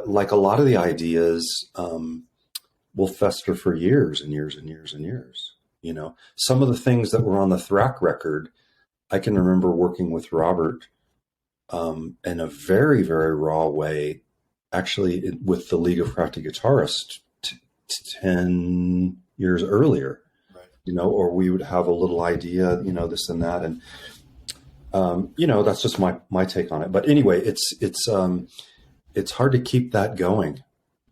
like a lot of the ideas will fester for years and years and years and years. Some of the things that were on the Thrack record, I can remember working with Robert in a very, very raw way, actually with the League of Crafty Guitarists 10 years earlier. Right. Or we would have a little idea, this and that. And, that's just my take on it. But anyway, it's hard to keep that going.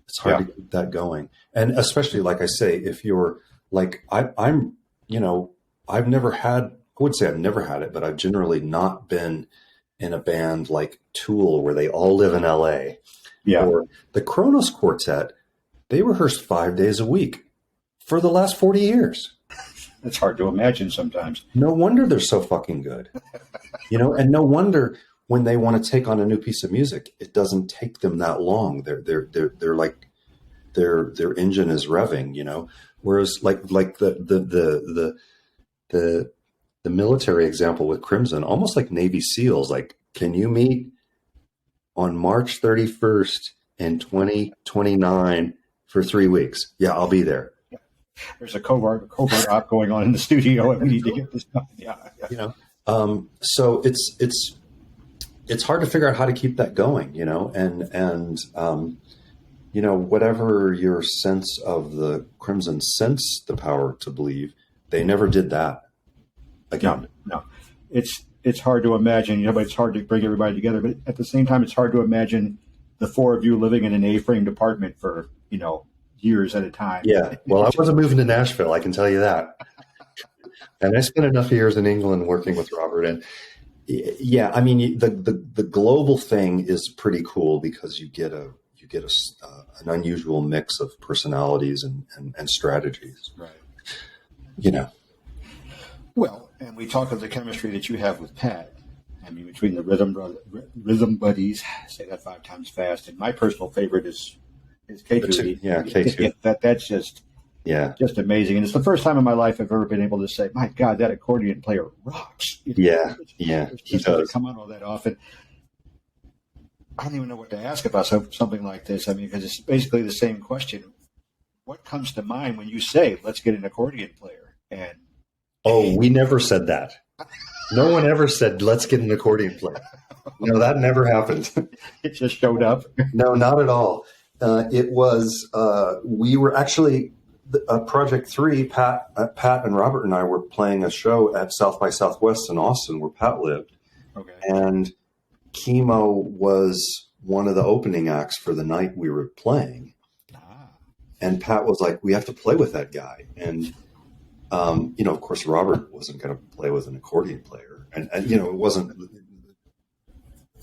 It's hard to keep that going. And especially, like I say, if you're like, I've never had, I wouldn't say I've never had it, but I've generally not been in a band like Tool where they all live in LA. Yeah. Or the Kronos Quartet, they rehearsed 5 days a week for the last 40 years. It's hard to imagine sometimes. No wonder they're so fucking good. And no wonder when they want to take on a new piece of music, it doesn't take them that long. They're like their engine is revving, Whereas like the military example with Crimson, almost like Navy SEALs, like, can you meet on March 31st in 2029 for 3 weeks? Yeah, I'll be there. There's a covert op going on in the studio, and we need to get this done. Yeah. So it's hard to figure out how to keep that going, and whatever your sense of the Crimson sense, The Power to Believe, they never did that again. No. It's hard to imagine, but it's hard to bring everybody together. But at the same time, it's hard to imagine the 4 of you living in an A-frame apartment for, years at a time. Yeah. Well, I wasn't moving to Nashville, I can tell you that. And I spent enough years in England working with Robert. And yeah, I mean, the global thing is pretty cool because you get an unusual mix of personalities and strategies. Right. Well, and we talk of the chemistry that you have with Pat. I mean, between the rhythm buddies, say that 5 times fast. And my personal favorite is K2. Yeah, K2. That's just amazing. And it's the first time in my life I've ever been able to say, my God, that accordion player rocks. Yeah, he does. Come on all that often. I don't even know what to ask about something like this. I mean, because it's basically the same question. What comes to mind when you say, let's get an accordion player? And we never said that. No one ever said, let's get an accordion player. No, that never happened. It just showed up. No, not at all. It was, we were actually, Project 3, Pat and Robert and I were playing a show at South by Southwest in Austin where Pat lived. Okay. And Chemo was one of the opening acts for the night we were playing. And Pat was like, we have to play with that guy. And, of course, Robert wasn't going to play with an accordion player. And, it wasn't,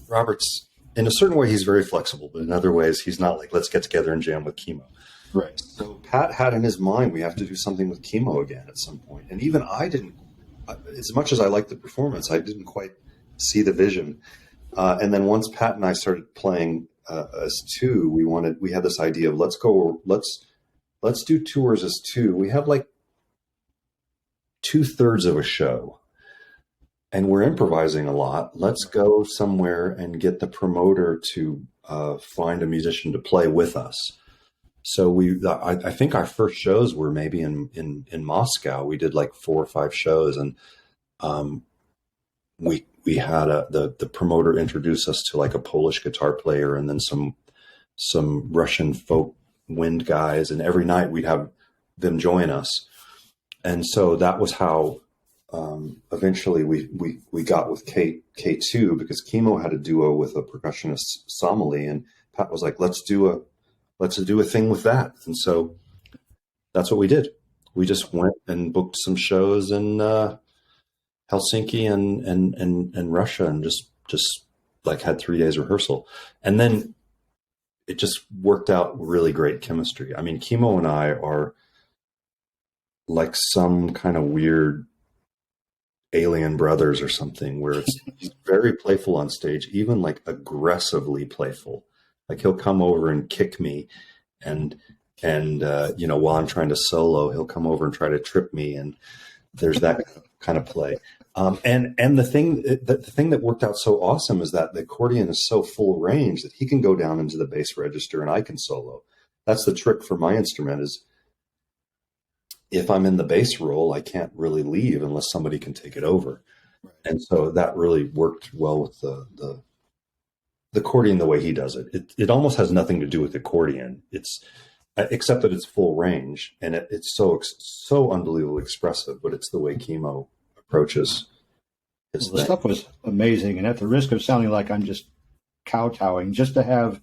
Robert's, in a certain way, he's very flexible, but in other ways, he's not like, let's get together and jam with Chemo. Right. So Pat had in his mind, we have to do something with Chemo again at some point. And even I didn't, as much as I liked the performance, I didn't quite see the vision. And then once Pat and I started playing as two, we had this idea of let's do tours as two. We have like 2/3 of a show and we're improvising a lot. Let's go somewhere and get the promoter to find a musician to play with us. So I think our first shows were maybe in Moscow. We did like 4 or 5 shows, and we had the promoter introduce us to like a Polish guitar player and then some Russian folk wind guys, and every night we'd have them join us. And so that was how eventually we got with K2, because Chemo had a duo with a percussionist Somali, and Pat was like, let's do a thing with that. And so that's what we did. We just went and booked some shows in Helsinki and Russia, and just like had 3 days rehearsal. And then it just worked out really great chemistry. I mean, Chemo and I are like some kind of weird alien brothers or something, where he's very playful on stage, even like aggressively playful. Like he'll come over and kick me, and while I'm trying to solo, he'll come over and try to trip me, and there's that kind of play. And the thing that worked out so awesome is that the accordion is so full range that he can go down into the bass register and I can solo. That's the trick for my instrument, is if I'm in the bass role, I can't really leave unless somebody can take it over. Right. And so that really worked well with the accordion the way he does it. It almost has nothing to do with the accordion. It's except that it's full range, and it's so unbelievably expressive. But it's the way Chemo approaches his thing. The stuff was amazing, and at the risk of sounding like I'm just kowtowing, just to have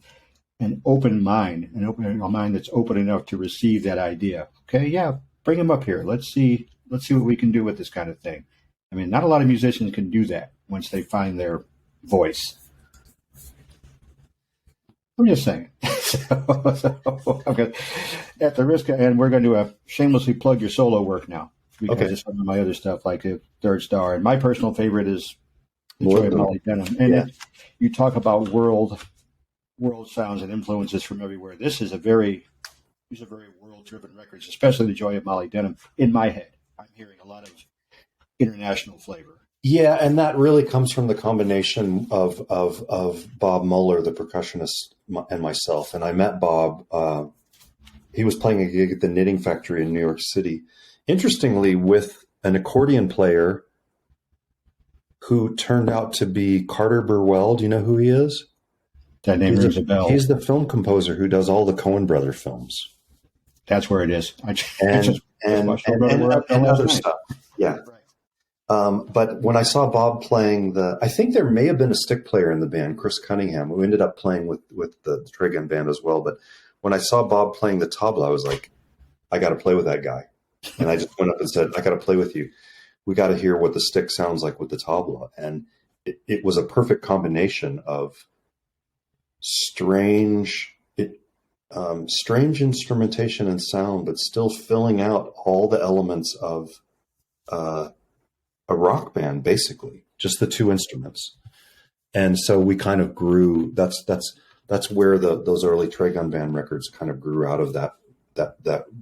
an open mind, a mind that's open enough to receive that idea. Okay, yeah, bring him up here. Let's see what we can do with this kind of thing. I mean, not a lot of musicians can do that once they find their voice. I'm just saying. Okay. At the risk of, and we're going to shamelessly plug your solo work now, because it's some of my other stuff, like Third Star. And my personal favorite is The Joy of Molly Denham. And you talk about world sounds and influences from everywhere. These are very world-driven records, especially The Joy of Molly Denham. In my head, I'm hearing a lot of international flavor. Yeah, and that really comes from the combination of Bob Muller, the percussionist, and myself. And I met Bob. He was playing a gig at the Knitting Factory in New York City, interestingly, with an accordion player who turned out to be Carter Burwell. Do you know who he is? That name rings a bell. He's the film composer who does all the Coen Brother films. That's where it is. And other stuff. Yeah. But when I saw Bob playing I think there may have been a stick player in the band, Chris Cunningham, who ended up playing with the Trey Gunn band as well. But when I saw Bob playing the tabla, I was like, I got to play with that guy. And I just went up and said, I got to play with you. We got to hear what the stick sounds like with the tabla. And it was a perfect combination of strange instrumentation and sound, but still filling out all the elements of a rock band, basically, just the two instruments. And so we kind of grew. That's where those early Trey Gunn band records kind of grew out of that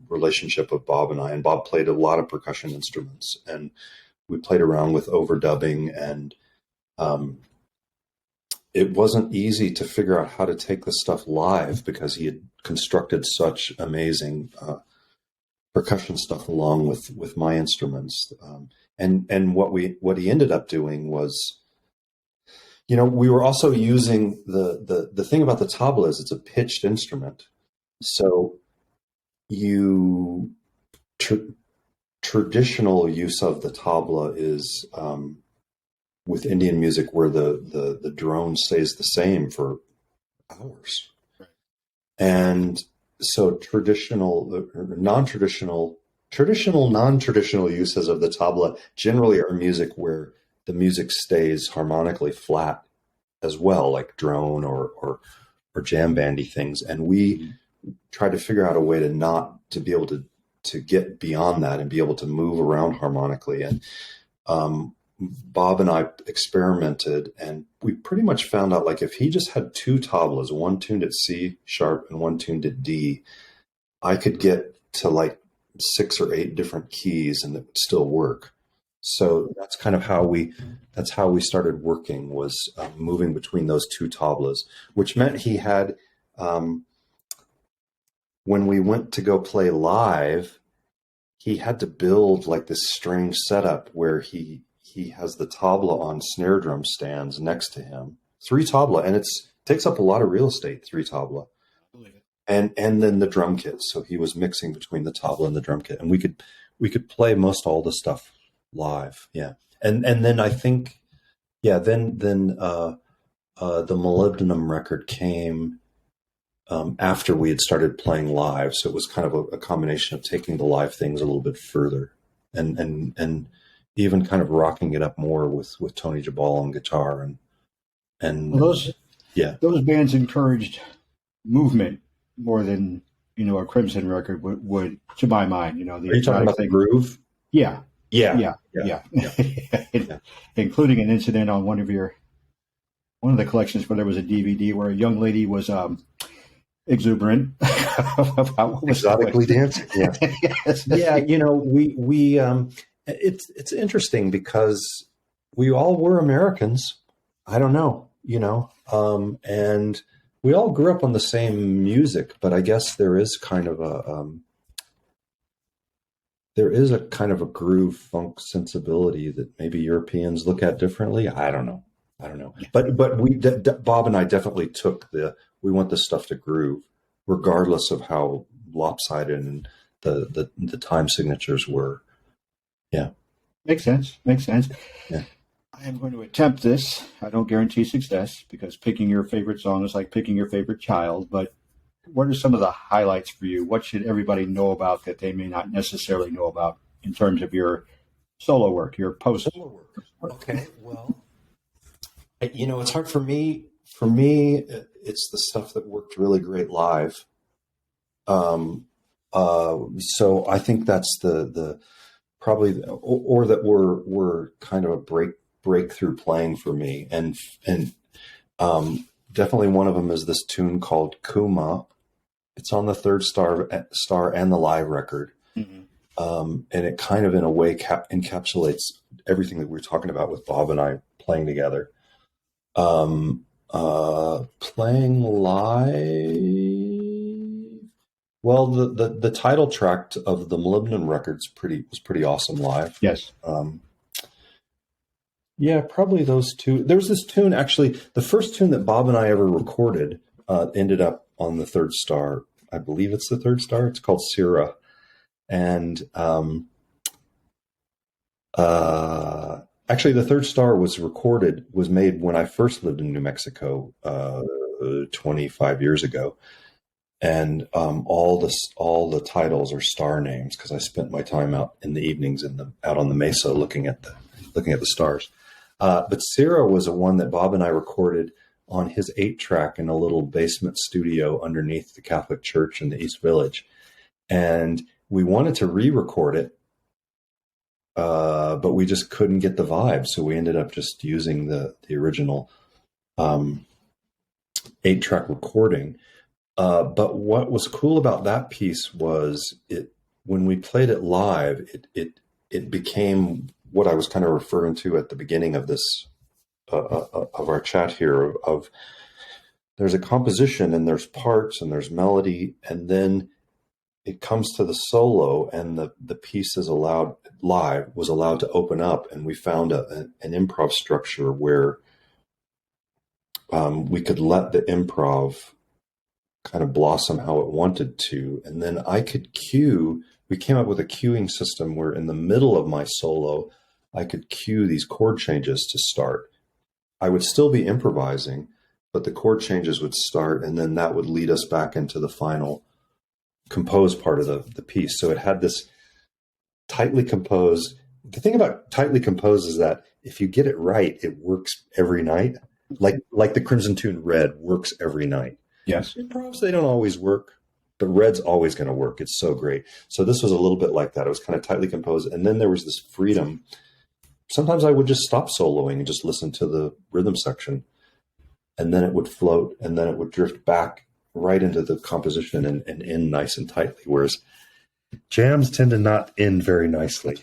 relationship of Bob and I. And Bob played a lot of percussion instruments, and we played around with overdubbing, and it wasn't easy to figure out how to take the stuff live, because he had constructed such amazing percussion stuff along with my instruments. And what he ended up doing was, we were also using the thing about the tabla is it's a pitched instrument. So traditional use of the tabla is with Indian music where the drone stays the same for hours. And so traditional, non-traditional uses of the tabla generally are music where the music stays harmonically flat as well, like drone or jam bandy things. And we tried to figure out a way to be able to get beyond that and be able to move around harmonically. And Bob and I experimented, and we pretty much found out, like, if he just had two tablas, one tuned at C sharp and one tuned at D, I could get to like 6 or 8 different keys and it would still work. So that's kind of how we started working, was moving between those two tablas, which meant he had, when we went to go play live, he had to build like this strange setup where he has the tabla on snare drum stands next to him, 3 tabla, and it takes up a lot of real estate, 3 tabla. And then the drum kit. So he was mixing between the tabla and the drum kit, and we could play most all the stuff live. Yeah. And then I think, then the Molybdenum record came after we had started playing live. So it was kind of a combination of taking the live things a little bit further and even kind of rocking it up more with Tony Jabal on guitar and those bands encouraged movement more than, a Crimson record would, to my mind. Are you talking about the groove? Yeah. Yeah. Including an incident on one of the collections where there was a DVD where a young lady was exuberant about what was exotically dancing. Yeah. Yes. Yeah. We it's interesting because we all were Americans. I don't know, and we all grew up on the same music, but I guess there is kind of a groove funk sensibility that maybe Europeans look at differently. I don't know. But Bob and I definitely we want this stuff to groove, regardless of how lopsided and the time signatures were. Yeah. Makes sense. Yeah. I am going to attempt this. I don't guarantee success, because picking your favorite song is like picking your favorite child. But what are some of the highlights for you? What should everybody know about that they may not necessarily know about in terms of your solo work, your post solo work? Okay. Well, it's hard for me. For me, it's the stuff that worked really great live. So I think that's the probably, or that were kind of a breakthrough playing for me, and definitely one of them is this tune called Kuma. It's on the Third Star and the live record, and it kind of in a way encapsulates everything that we were talking about with Bob and I playing together. Playing live. Well, the title track of the Molybdenum record's was pretty awesome live. Yes. Yeah, probably those two. There was this tune, actually, the first tune that Bob and I ever recorded ended up on the Third Star. I believe it's the Third Star. It's called Sira. And actually, the Third Star was made when I first lived in New Mexico 25 years ago. And all the titles are star names, because I spent my time out in the evenings out on the mesa looking at the stars. But Sierra was a one that Bob and I recorded on his 8-track in a little basement studio underneath the Catholic Church in the East Village, and we wanted to re-record it, but we just couldn't get the vibe, so we ended up just using the original 8-track recording. But what was cool about that piece was when we played it live, it became what I was kind of referring to at the beginning of this, of our chat here, of there's a composition and there's parts and there's melody, and then it comes to the solo, and the piece was allowed to open up, and we found an improv structure where we could let the improv kind of blossom how it wanted to. And then I could cue. We came up with a cueing system where in the middle of my solo, I could cue these chord changes to start. I would still be improvising, but the chord changes would start, and then that would lead us back into the final composed part of the piece. So it had this tightly composed. The thing about tightly composed is that if you get it right, it works every night. Like the Crimson Tune Red works every night. Yes. Improvs, they don't always work, but Red's always going to work. It's so great. So this was a little bit like that. It was kind of tightly composed. And then there was this freedom. Sometimes I would just stop soloing and just listen to the rhythm section, and then it would float, and then it would drift back right into the composition and end nice and tightly. Whereas jams tend to not end very nicely.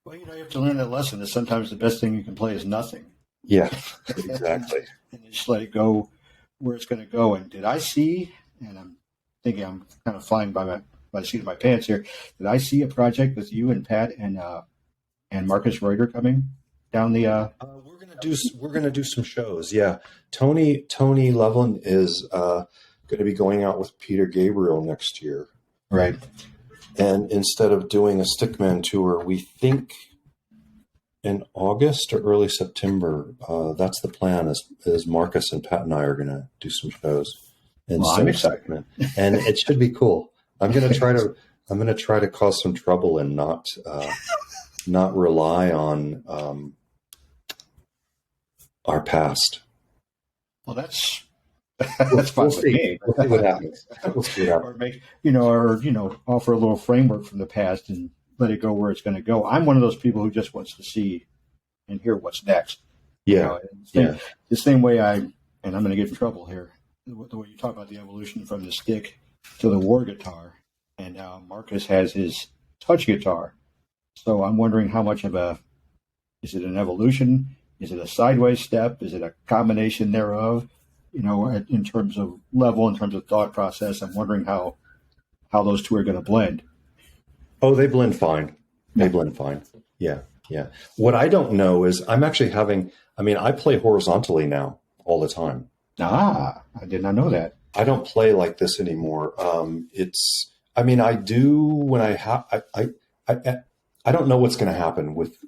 Well, you have to learn that lesson that sometimes the best thing you can play is nothing. Yeah, exactly. And just let it go where it's going to go. And did I see, and I'm thinking I'm kind of flying by the seat of my pants here, did I see a project with you and Pat and Marcus Reuter coming down the we're gonna do some shows. Yeah. Tony Levin is gonna be going out with Peter Gabriel next year. Right. And instead of doing a Stickman tour, we think in August or early September, that's the plan, is Marcus and Pat and I are gonna do some shows. I'm excited. And it should be cool. I'm gonna try to cause some trouble and not rely on our past. Well, that's we'll see. We'll see what happens. Or make offer a little framework from the past and let it go where it's going to go. I'm one of those people who just wants to see and hear what's next. Yeah, The same way and I'm going to get in trouble here. The way you talk about the evolution from the stick to the Warr Guitar, and now Marcus has his touch guitar. So I'm wondering how much of is it an evolution? Is it a sideways step? Is it a combination thereof? In terms of level, in terms of thought process, I'm wondering how those two are going to blend. Oh, they blend fine. They blend fine. Yeah. What I don't know is I play horizontally now all the time. I did not know that. I don't play like this anymore. I do when I don't know what's going to happen with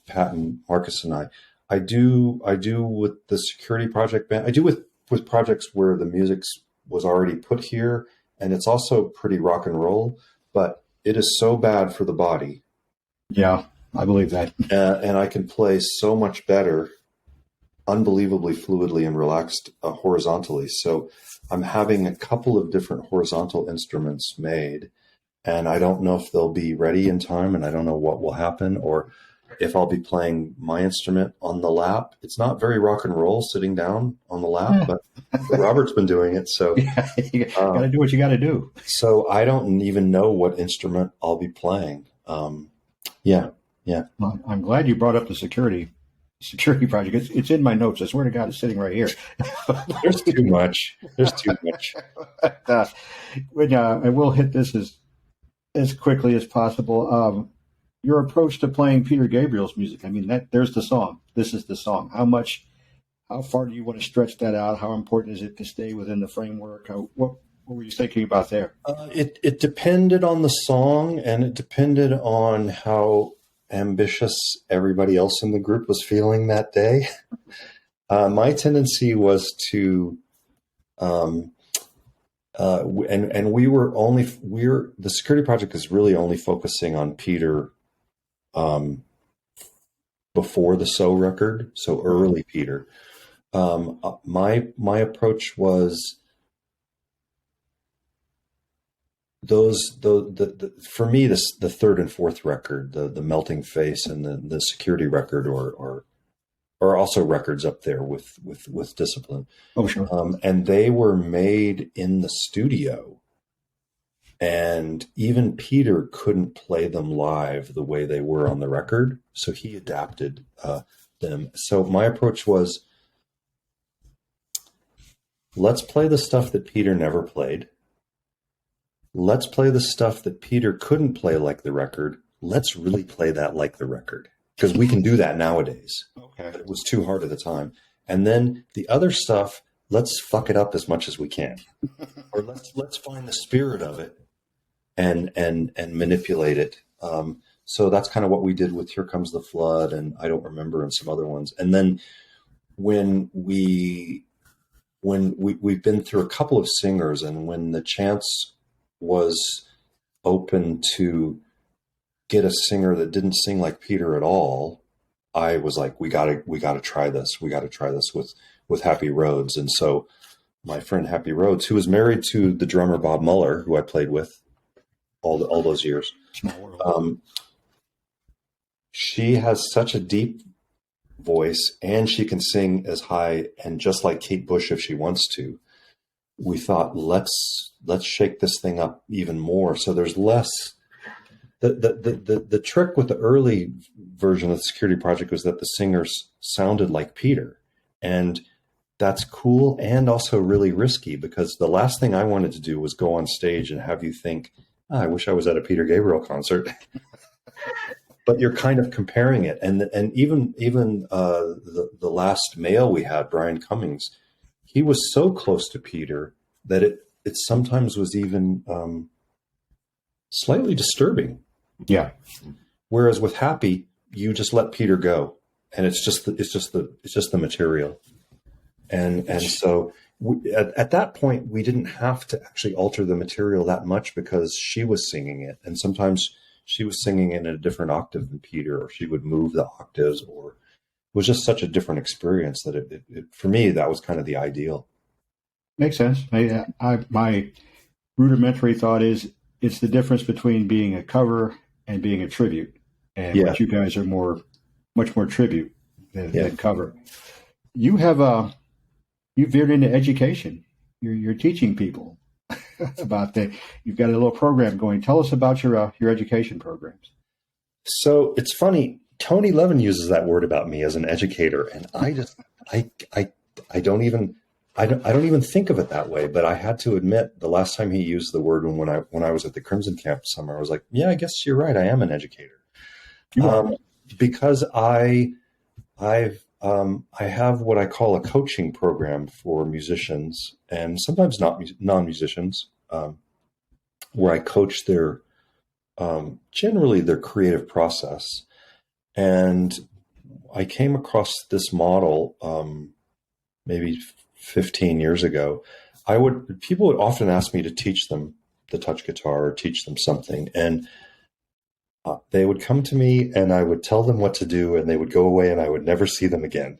Pat and Marcus and I. I do with the security project band. I do with projects where the music was already put here, and it's also pretty rock and roll, but it is so bad for the body. Yeah, I believe that. And I can play so much better, unbelievably fluidly and relaxed horizontally. So I'm having a couple of different horizontal instruments made, and I don't know if they'll be ready in time, and I don't know what will happen, or if I'll be playing my instrument on the lap. It's not very rock and roll sitting down on the lap, but Robert's been doing it. So you got to do what you got to do. So I don't even know what instrument I'll be playing. Yeah. Well, I'm glad you brought up the security project. It's in my notes. I swear to God, it's sitting right here. There's too much. I will hit this as quickly as possible. Your approach to playing Peter Gabriel's music. There's the song. This is the song. How far do you want to stretch that out? How important is it to stay within the framework? What were you thinking about there? It depended on the song, and it depended on how ambitious everybody else in the group was feeling that day. My tendency was to, the security project is really only focusing on Peter before the So record, so early Peter. My approach was for me, the third and fourth record, the Melting Face and the security record, or also records up there with Discipline. Oh, sure. And they were made in the studio. And even Peter couldn't play them live the way they were on the record, so he adapted them. So my approach was, let's play the stuff that Peter never played. Let's play the stuff that Peter couldn't play like the record. Let's really play that like the record, because we can do that nowadays. Okay. But it was too hard at the time. And then the other stuff, let's fuck it up as much as we can, or let's find the spirit of it and manipulate it. So that's kind of what we did with Here Comes the Flood, and I don't remember, and some other ones. And then when we've been through a couple of singers, and when the chance was open to get a singer that didn't sing like Peter at all, I was like, we gotta try this. We gotta try this with Happy Rhodes. And so my friend Happy Rhodes, who was married to the drummer Bob Muller, who I played with all those years, she has such a deep voice, and she can sing as high and just like Kate Bush if she wants to. We thought, let's shake this thing up even more. So there's less. The trick with the early version of the Security Project was that the singers sounded like Peter, and that's cool and also really risky, because the last thing I wanted to do was go on stage and have you think, I wish I was at a Peter Gabriel concert. But you're kind of comparing it, and even the last male we had, Brian Cummings, he was so close to Peter that it sometimes was even slightly disturbing. Yeah. Whereas with Happy, you just let Peter go, and it's just the material, and so at that point we didn't have to actually alter the material that much, because she was singing it, and sometimes she was singing in a different octave than Peter, or she would move the octaves, or it was just such a different experience that it for me, that was kind of the ideal. Makes sense. My rudimentary thought is it's the difference between being a cover and being a tribute. And what you guys are much more tribute than cover. You have you veered into education. You're teaching people about that. You've got a little program going. Tell us about your education programs. So it's funny. Tony Levin uses that word about me as an educator, and I don't even think of it that way. But I had to admit, the last time he used the word when I was at the Crimson Camp summer, I was like, yeah, I guess you're right. I am an educator. Because I have what I call a coaching program for musicians, and sometimes not non-musicians, where I coach their generally their creative process. And I came across this model maybe 15 years ago. People would often ask me to teach them the touch guitar or teach them something, and they would come to me and I would tell them what to do, and they would go away and I would never see them again.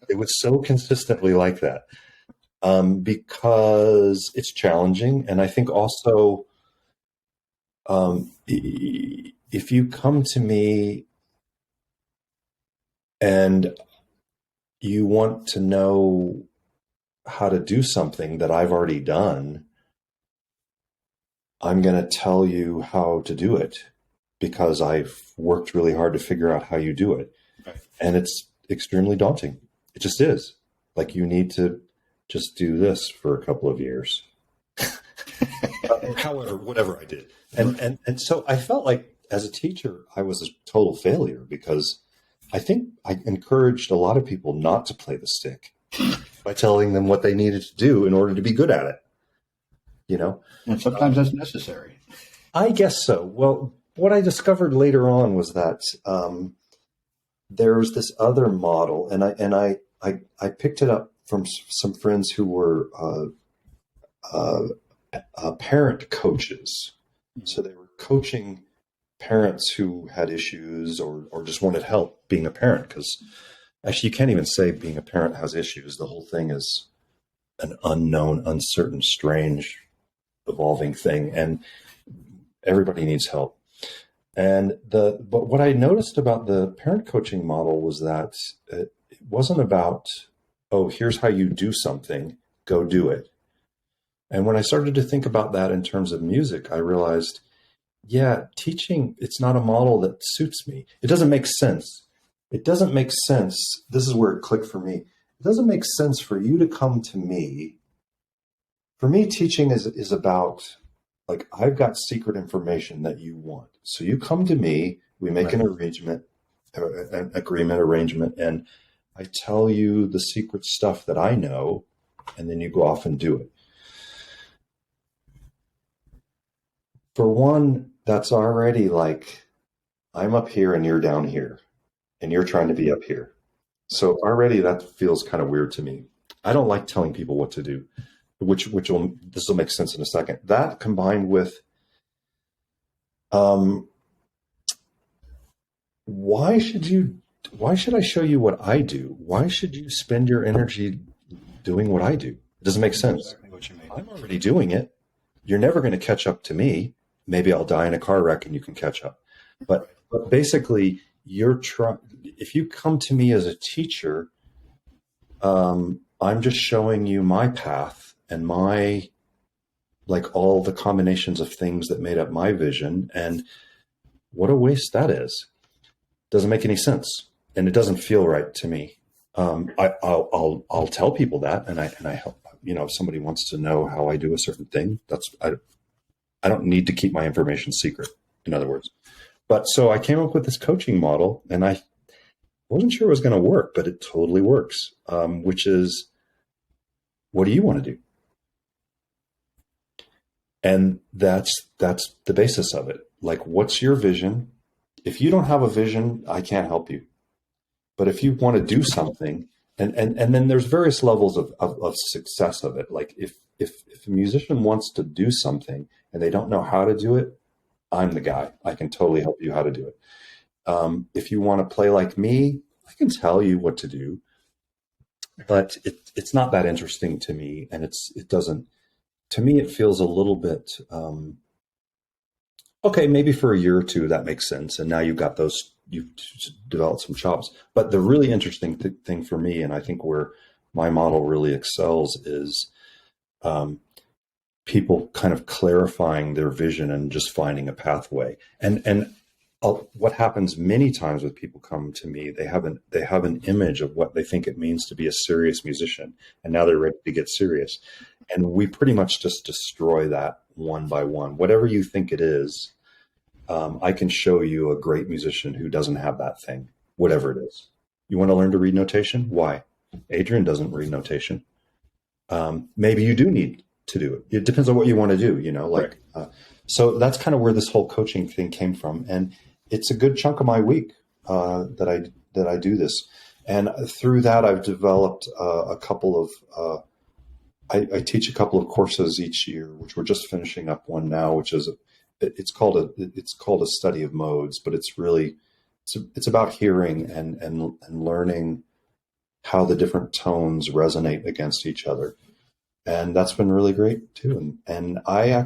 It was so consistently like that, because it's challenging. And I think also, if you come to me and you want to know how to do something that I've already done, I'm going to tell you how to do it, because I've worked really hard to figure out how you do it. Right. And it's extremely daunting. It just is. Like, you need to just do this for a couple of years. However, whatever I did. And so I felt like, as a teacher, I was a total failure, because I think I encouraged a lot of people not to play the stick by telling them what they needed to do in order to be good at it. You know? And sometimes that's necessary. I guess so. Well, what I discovered later on was that there was this other model, and I picked it up from some friends who were parent coaches. So they were coaching parents who had issues or just wanted help being a parent, because actually you can't even say being a parent has issues. The whole thing is an unknown, uncertain, strange, evolving thing, and everybody needs help. But what I noticed about the parent coaching model was that it wasn't about, oh, here's how you do something, go do it. And when I started to think about that in terms of music, I realized, yeah, teaching, it's not a model that suits me. It doesn't make sense. It doesn't make sense. This is where it clicked for me. It doesn't make sense for you to come to me. For me, teaching is about, like, I've got secret information that you want. So you come to me, we make an arrangement, and I tell you the secret stuff that I know, and then you go off and do it. For one, that's already like I'm up here and you're down here, and you're trying to be up here. So already that feels kind of weird to me. I don't like telling people what to do, this will make sense in a second. That combined with, why should I show you what I do? Why should you spend your energy doing what I do? It doesn't make sense. Exactly what you mean. I'm already doing it. You're never going to catch up to me. Maybe I'll die in a car wreck and you can catch up. But basically, if you come to me as a teacher, I'm just showing you my path and all the combinations of things that made up my vision. And what a waste that is. Doesn't make any sense. And it doesn't feel right to me. I'll tell people that. And I help, if somebody wants to know how I do a certain thing, I don't need to keep my information secret, in other words. But so I came up with this coaching model, and I wasn't sure it was going to work, but it totally works, which is, what do you want to do? And that's the basis of it. Like, what's your vision? If you don't have a vision, I can't help you. But if you want to do something, and then there's various levels of success of it. Like if a musician wants to do something and they don't know how to do it, I'm the guy. I can totally help you how to do it. If you want to play like me, I can tell you what to do, but it's not that interesting to me. And it doesn't, to me, it feels a little bit, okay, maybe for a year or two, that makes sense. And now you've developed some chops. But the really interesting thing for me, and I think where my model really excels, is people kind of clarifying their vision and just finding a pathway. And what happens many times with people come to me, they have an image of what they think it means to be a serious musician, and now they're ready to get serious. And we pretty much just destroy that one by one. Whatever you think it is, I can show you a great musician who doesn't have that thing, whatever it is. You want to learn to read notation? Why? Adrian doesn't read notation. Maybe you do need to do it. It depends on what you want to do, so that's kind of where this whole coaching thing came from. And it's a good chunk of my week that I do this. And through that, I've developed a couple of, I teach a couple of courses each year, which we're just finishing up one now, which is, it's called a study of modes, but it's really, it's about hearing and learning how the different tones resonate against each other. And that's been really great too. And I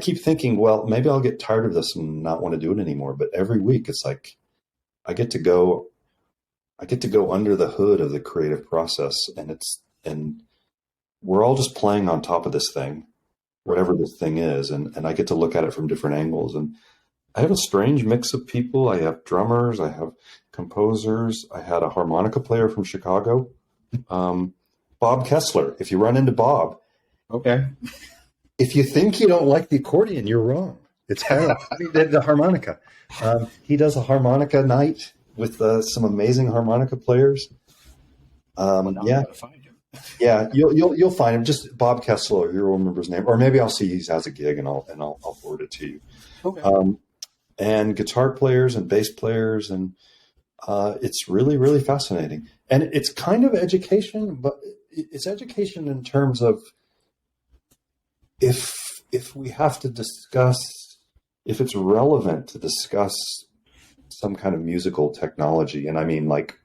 keep thinking, well, maybe I'll get tired of this and not want to do it anymore. But every week it's like, I get to go under the hood of the creative process, and we're all just playing on top of this thing, whatever this thing is. And I get to look at it from different angles. And I have a strange mix of people. I have drummers, I have composers. I had a harmonica player from Chicago. Bob Kessler, if you run into Bob. Okay. If you think you don't like the accordion, you're wrong. It's kind of the harmonica. He does a harmonica night with some amazing harmonica players. Yeah. Find him. Yeah, you'll find him. Just Bob Kessler, you'll remember his name. Or maybe I'll see he has a gig and I'll forward it to you. Okay. And guitar players and bass players, and it's really, really fascinating. And it's kind of education, but it's education in terms of if we have to discuss, if it's relevant to discuss some kind of musical technology, and I mean like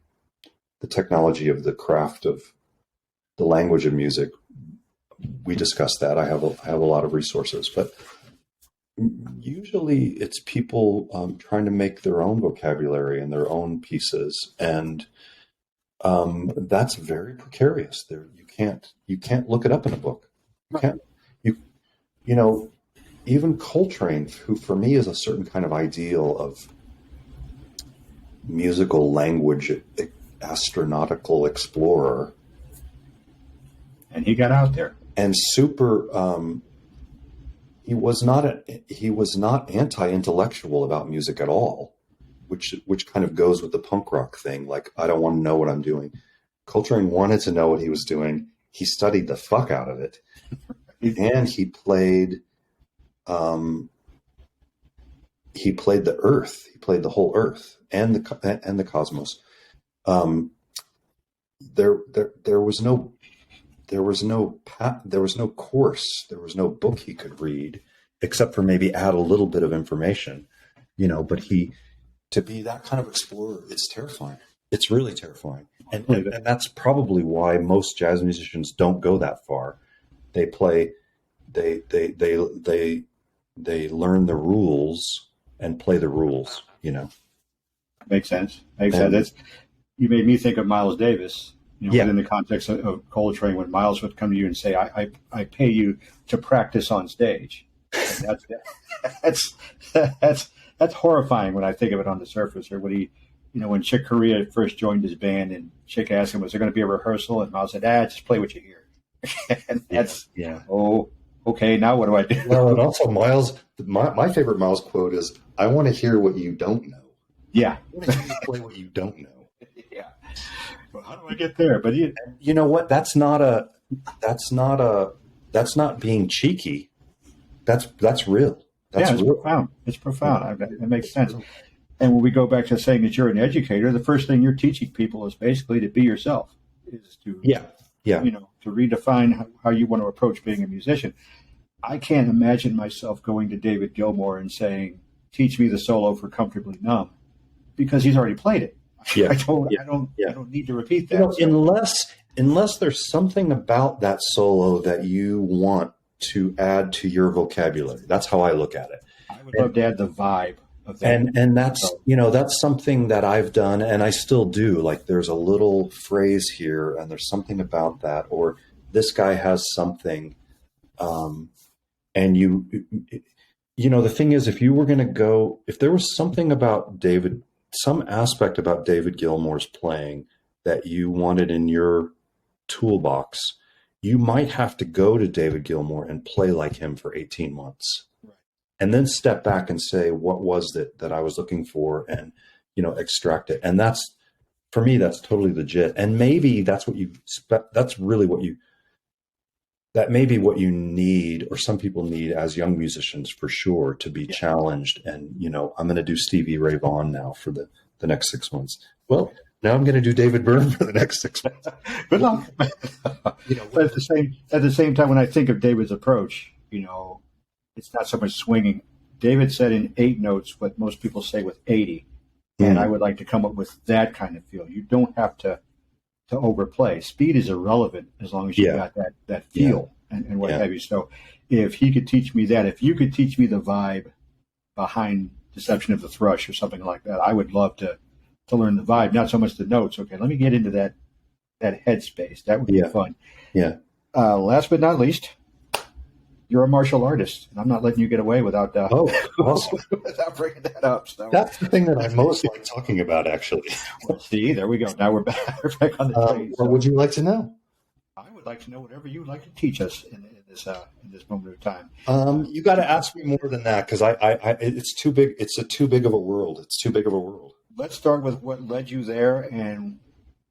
the technology of the craft of the language of music, we discuss that. I have a lot of resources, but usually it's people trying to make their own vocabulary and their own pieces, and that's very precarious. You can't look it up in a book. Even Coltrane, who for me is a certain kind of ideal of musical language astronautical explorer, and he got out there and super. He was not anti-intellectual about music at all, which kind of goes with the punk rock thing. Like, I don't want to know what I'm doing. Coltrane wanted to know what he was doing. He studied the fuck out of it, and he played he played the earth. He played the whole earth and the cosmos. There was no course. There was no book he could read, except for maybe add a little bit of information, but to be that kind of explorer, it's terrifying. It's really terrifying. And that's probably why most jazz musicians don't go that far. They learn the rules and play the rules, Makes sense. You made me think of Miles Davis, within the context of Coltrane, when Miles would come to you and say, I pay you to practice on stage. And that's horrifying when I think of it on the surface. Or when when Chick Corea first joined his band and Chick asked him, was there going to be a rehearsal? And Miles said, just play what you hear. And that's, oh, okay, now what do I do? Well, and also Miles, my favorite Miles quote is, I want to hear what you don't know. Yeah. I want to hear you play what you don't know. Yeah. Well, how do I get there? But you know what? That's not being cheeky. That's real. That's real. Profound. It's profound. It makes sense. And when we go back to saying that you're an educator, the first thing you're teaching people is basically to be yourself, is to to redefine how you want to approach being a musician. I can't imagine myself going to David Gilmour and saying, teach me the solo for Comfortably Numb, because he's already played it. Yeah. I don't need to repeat that. Unless there's something about that solo that you want to add to your vocabulary. That's how I look at it. I would love to add the vibe of that. And that's, that's something that I've done and I still do. Like there's a little phrase here and there's something about that, or this guy has something. And the thing is, if you were going to go, if there was something about David, some aspect about David Gilmour's playing that you wanted in your toolbox, you might have to go to David Gilmour and play like him for 18 months. Right. And then step back and say, what was it that I was looking for, and, extract it. And that's, for me, that's totally legit. And maybe that's what that's really what that may be what you need, or some people need as young musicians for sure, to be challenged. And, I'm going to do Stevie Ray Vaughan now for the next 6 months. Well, now I'm going to do David Byrne for the next 6 months. Good luck. But at the same time, when I think of David's approach, it's not so much swinging. David said in 8 notes what most people say with 80. And I would like to come up with that kind of feel. You don't have to overplay. Speed is irrelevant as long as you got that feel and what have you. So if he could teach me that, if you could teach me the vibe behind Deception of the Thrush or something like that, I would love to learn the vibe, not so much the notes. Okay, let me get into that headspace. That would be fun. Yeah. Last but not least, you're a martial artist, and I'm not letting you get away without awesome. without bringing that up. So that's the thing that I most like talking about, actually. Well, see, there we go. Now we're back on the train. What would you like to know? I would like to know whatever you'd like to teach us in this moment of time. You got to ask me more than that, because it's too big. It's too big of a world. It's too big of a world. Let's start with what led you there and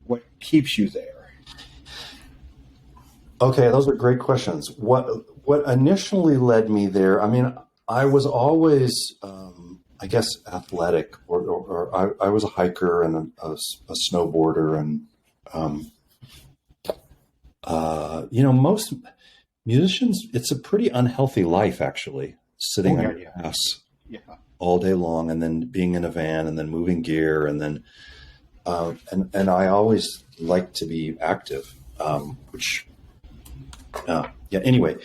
what keeps you there. Okay, those are great questions. What initially led me there? I mean, I was always, I guess, athletic, or I was a hiker and a snowboarder, and most musicians, it's a pretty unhealthy life, actually, sitting on your ass all day long, and then being in a van, and then moving gear, and then and I always liked to be active, Anyway,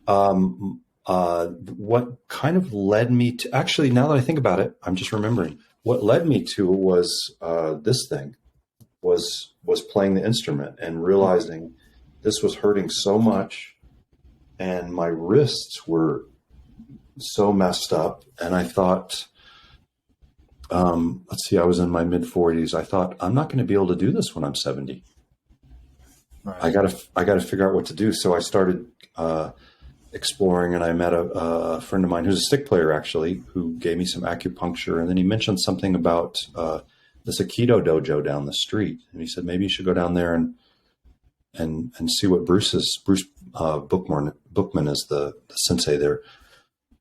what kind of led me to, actually, now that I think about it, I'm just remembering what led me to was this thing was playing the instrument and realizing this was hurting so much, and my wrists were so messed up. And I thought, let's see, I was in my mid 40s. I thought, I'm not going to be able to do this when I'm 70. Right. I gotta figure out what to do. So I started exploring, and I met a friend of mine who's a stick player, actually, who gave me some acupuncture. And then he mentioned something about this Aikido dojo down the street, and he said maybe you should go down there and see what Bruce Bookman is the sensei there.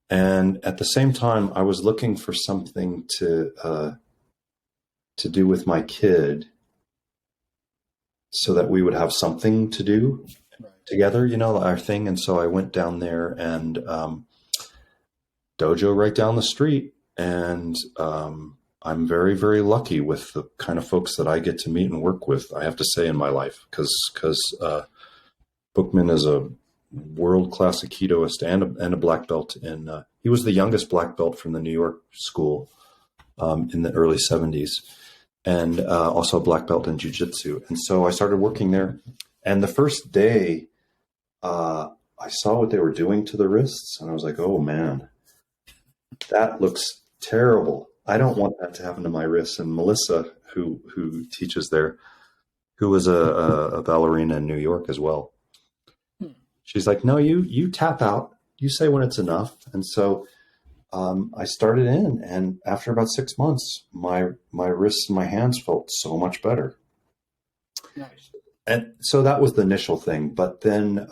And at the same time, I was looking for something to do with my kid so that we would have something to do together, you know, our thing. And so I went down there and dojo right down the street. And I'm very, very lucky with the kind of folks that I get to meet and work with, I have to say, in my life, because Bookman is a world-class Aikidoist and a black belt. And he was the youngest black belt from the New York school in the early 70s, and also a black belt in jiu-jitsu. And so I started working there. And the first day, I saw what they were doing to the wrists, and I was like, oh, man, that looks terrible. I don't want that to happen to my wrists. And Melissa, who teaches there, who was a ballerina in New York as well, she's like, no, you tap out. You say when it's enough. And so I started in, and after about 6 months, my wrists and my hands felt so much better. Nice. And so that was the initial thing. But then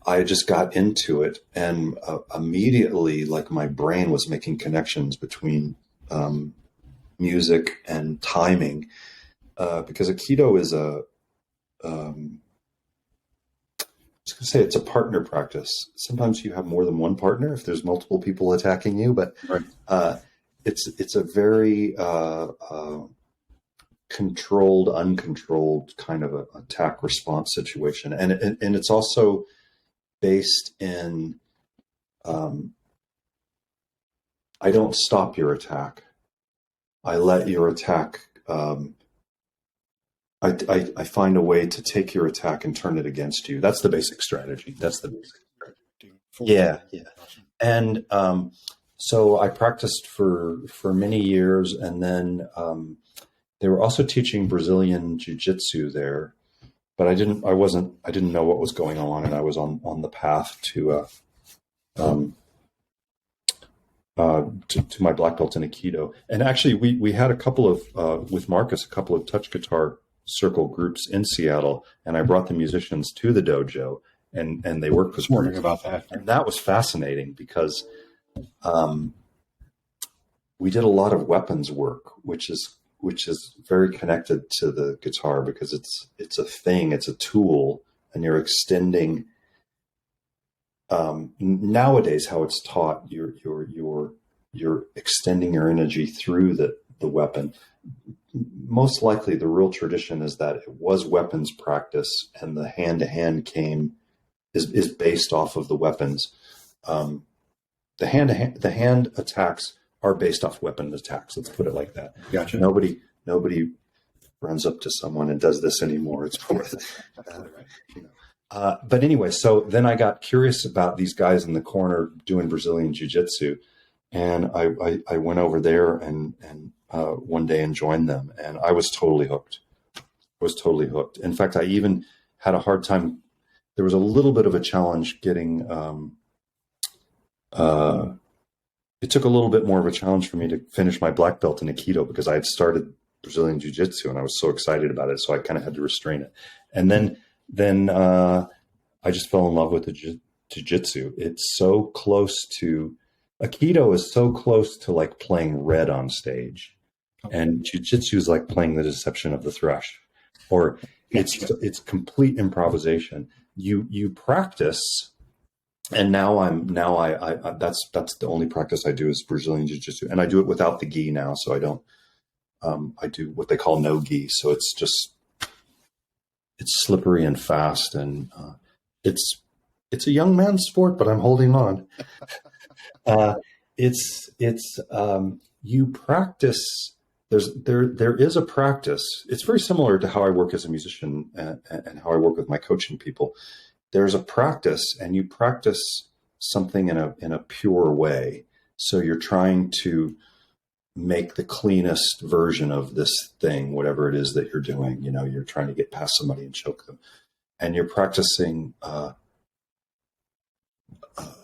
I just got into it, and immediately, like, my brain was making connections between music and timing, because Aikido is I was going to say it's a partner practice. Sometimes you have more than one partner if there's multiple people attacking you, but right. It's a very controlled, uncontrolled kind of a attack response situation, and it's also based in I don't stop your attack. I let your attack. I find a way to take your attack and turn it against you. That's the basic strategy. That's the basic strategy. Yeah. And so I practiced for many years, and then they were also teaching Brazilian jiu-jitsu there, but I didn't know what was going on, and I was on the path to my black belt in Aikido. And actually, we had a couple of with Marcus, a couple of touch guitar circle groups in Seattle, and I brought the musicians to the dojo, and they worked with me about that. And that was fascinating because we did a lot of weapons work, which is very connected to the guitar, because it's a thing, it's a tool, and you're extending. Nowadays, how it's taught, you're extending your energy through the weapon. Most likely, the real tradition is that it was weapons practice, and the hand-to-hand is based off of the weapons. The hand attacks are based off weapon attacks. Let's put it like that. Gotcha. Nobody runs up to someone and does this anymore. It's more but anyway, so then I got curious about these guys in the corner doing Brazilian jiu-jitsu, and I went over there and one day and joined them, and I was totally hooked. In fact, I even had a hard time. There was a little bit of a challenge getting. It took a little bit more of a challenge for me to finish my black belt in Aikido, because I had started Brazilian jiu-jitsu and I was so excited about it, so I kind of had to restrain it. And then I just fell in love with the jiu-jitsu. It's so close to Aikido is so close to like playing red on stage. And jiu-jitsu is like playing the deception of the thrush, or it's complete improvisation. You practice, and now I that's the only practice I do is Brazilian jiu-jitsu, and I do it without the gi now, so I don't. I do what they call no gi, so it's slippery and fast, and it's a young man's sport, but I'm holding on. You practice. There is a practice. It's very similar to how I work as a musician and how I work with my coaching people. There's a practice, and you practice something in a pure way. So you're trying to make the cleanest version of this thing, whatever it is that you're doing. You know, you're trying to get past somebody and choke them, and you're practicing to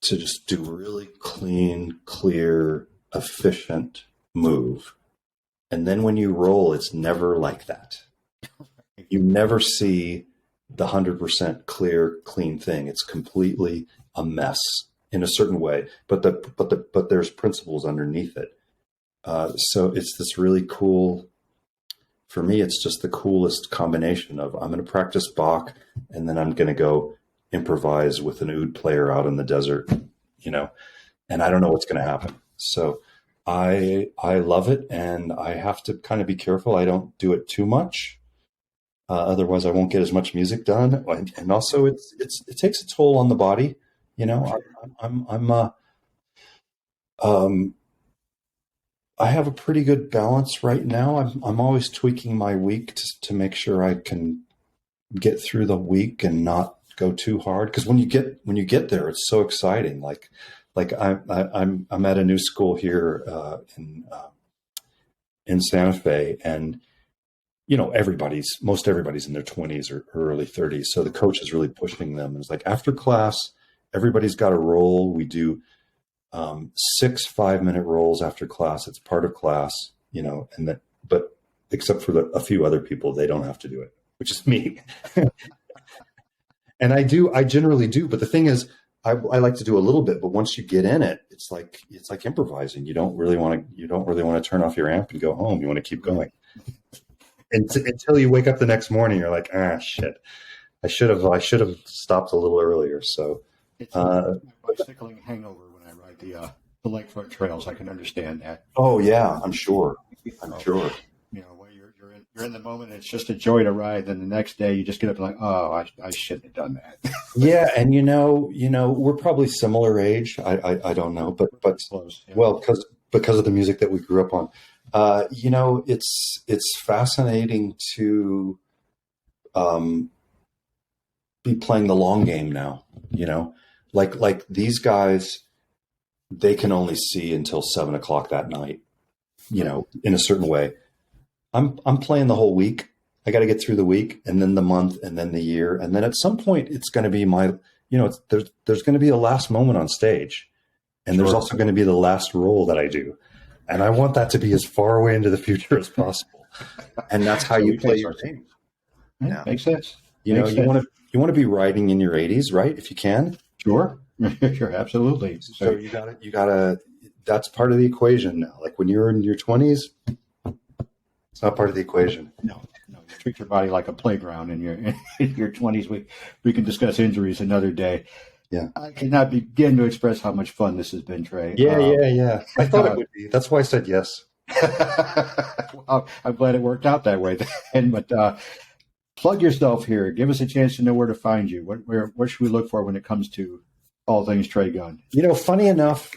just do really clean, clear, efficient move. And then when you roll, it's never like that. You never see the 100% clear, clean thing. It's completely a mess in a certain way, but there's principles underneath it. So it's this really cool, for me, it's just the coolest combination of I'm going to practice Bach and then I'm going to go improvise with an oud player out in the desert, and I don't know what's going to happen. So I love it, and I have to kind of be careful. I don't do it too much. Otherwise I won't get as much music done. And also it takes a toll on the body. I have a pretty good balance right now. I'm always tweaking my week to make sure I can get through the week and not go too hard. Because when you get there, it's so exciting. Like I'm at a new school here in Santa Fe, and most everybody's in their 20s or early 30s. So the coach is really pushing them. It's like after class, everybody's got a role. We do 6 5-minute rolls after class. It's part of class, but except for a few other people, they don't have to do it, which is me. And I generally do. But the thing is, I like to do a little bit, but once you get in it, it's like improvising. You don't really want to turn off your amp and go home. You want to keep going. Until you wake up the next morning, you're like, shit, I should have stopped a little earlier. So it's a bicycling hangover when I ride the lakefront trails. I can understand that. Oh yeah, I'm sure. Sure. When you're in the moment, it's just a joy to ride. Then the next day, you just get up and like, oh, I shouldn't have done that. Yeah, and we're probably similar age. I don't know, but close. Yeah. Well, because of the music that we grew up on. It's fascinating to be playing the long game now, like these guys, they can only see until 7 o'clock that night, in a certain way. I'm playing the whole week. I got to get through the week and then the month and then the year. And then at some point it's going to be there's going to be a last moment on stage, and There's also going to be the last roll that I do. And I want that to be as far away into the future as possible. And that's how you play your game. Yeah, makes sense. You want to be writing in your 80s, right? If you can. Sure. Sure, absolutely. So you gotta that's part of the equation now. Like when you're in your 20s, it's not part of the equation. No. You treat your body like a playground in your 20s. We can discuss injuries another day. Yeah, I cannot begin to express how much fun this has been, Trey. Yeah. I thought it would be. That's why I said yes. Well, I'm glad it worked out that way then. But plug yourself here. Give us a chance to know where to find you. What should we look for when it comes to all things Trey Gunn? Funny enough,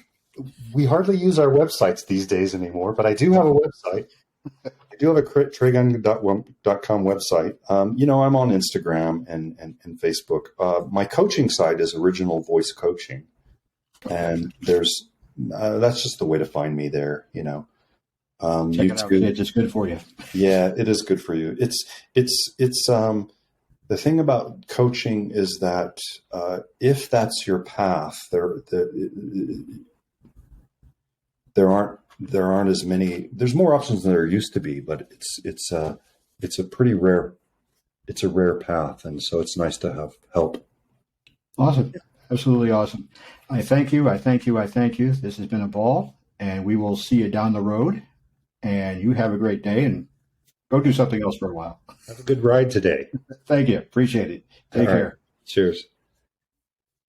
we hardly use our websites these days anymore, but I do have a website. I do have a TreyGunn.com website. I'm on Instagram and Facebook. My coaching site is Original Voice Coaching, and there's that's just the way to find me there. Check it out, kids. It's good for you. Yeah, it is good for you. It's the thing about coaching is that if that's your path, there aren't as many. There's more options than there used to be, but it's a pretty rare. It's a rare path, and so it's nice to have help. Awesome, absolutely awesome. I thank you. This has been a ball, and we will see you down the road. And you have a great day, and go do something else for a while. Have a good ride today. Thank you. Appreciate it. Take care. Cheers.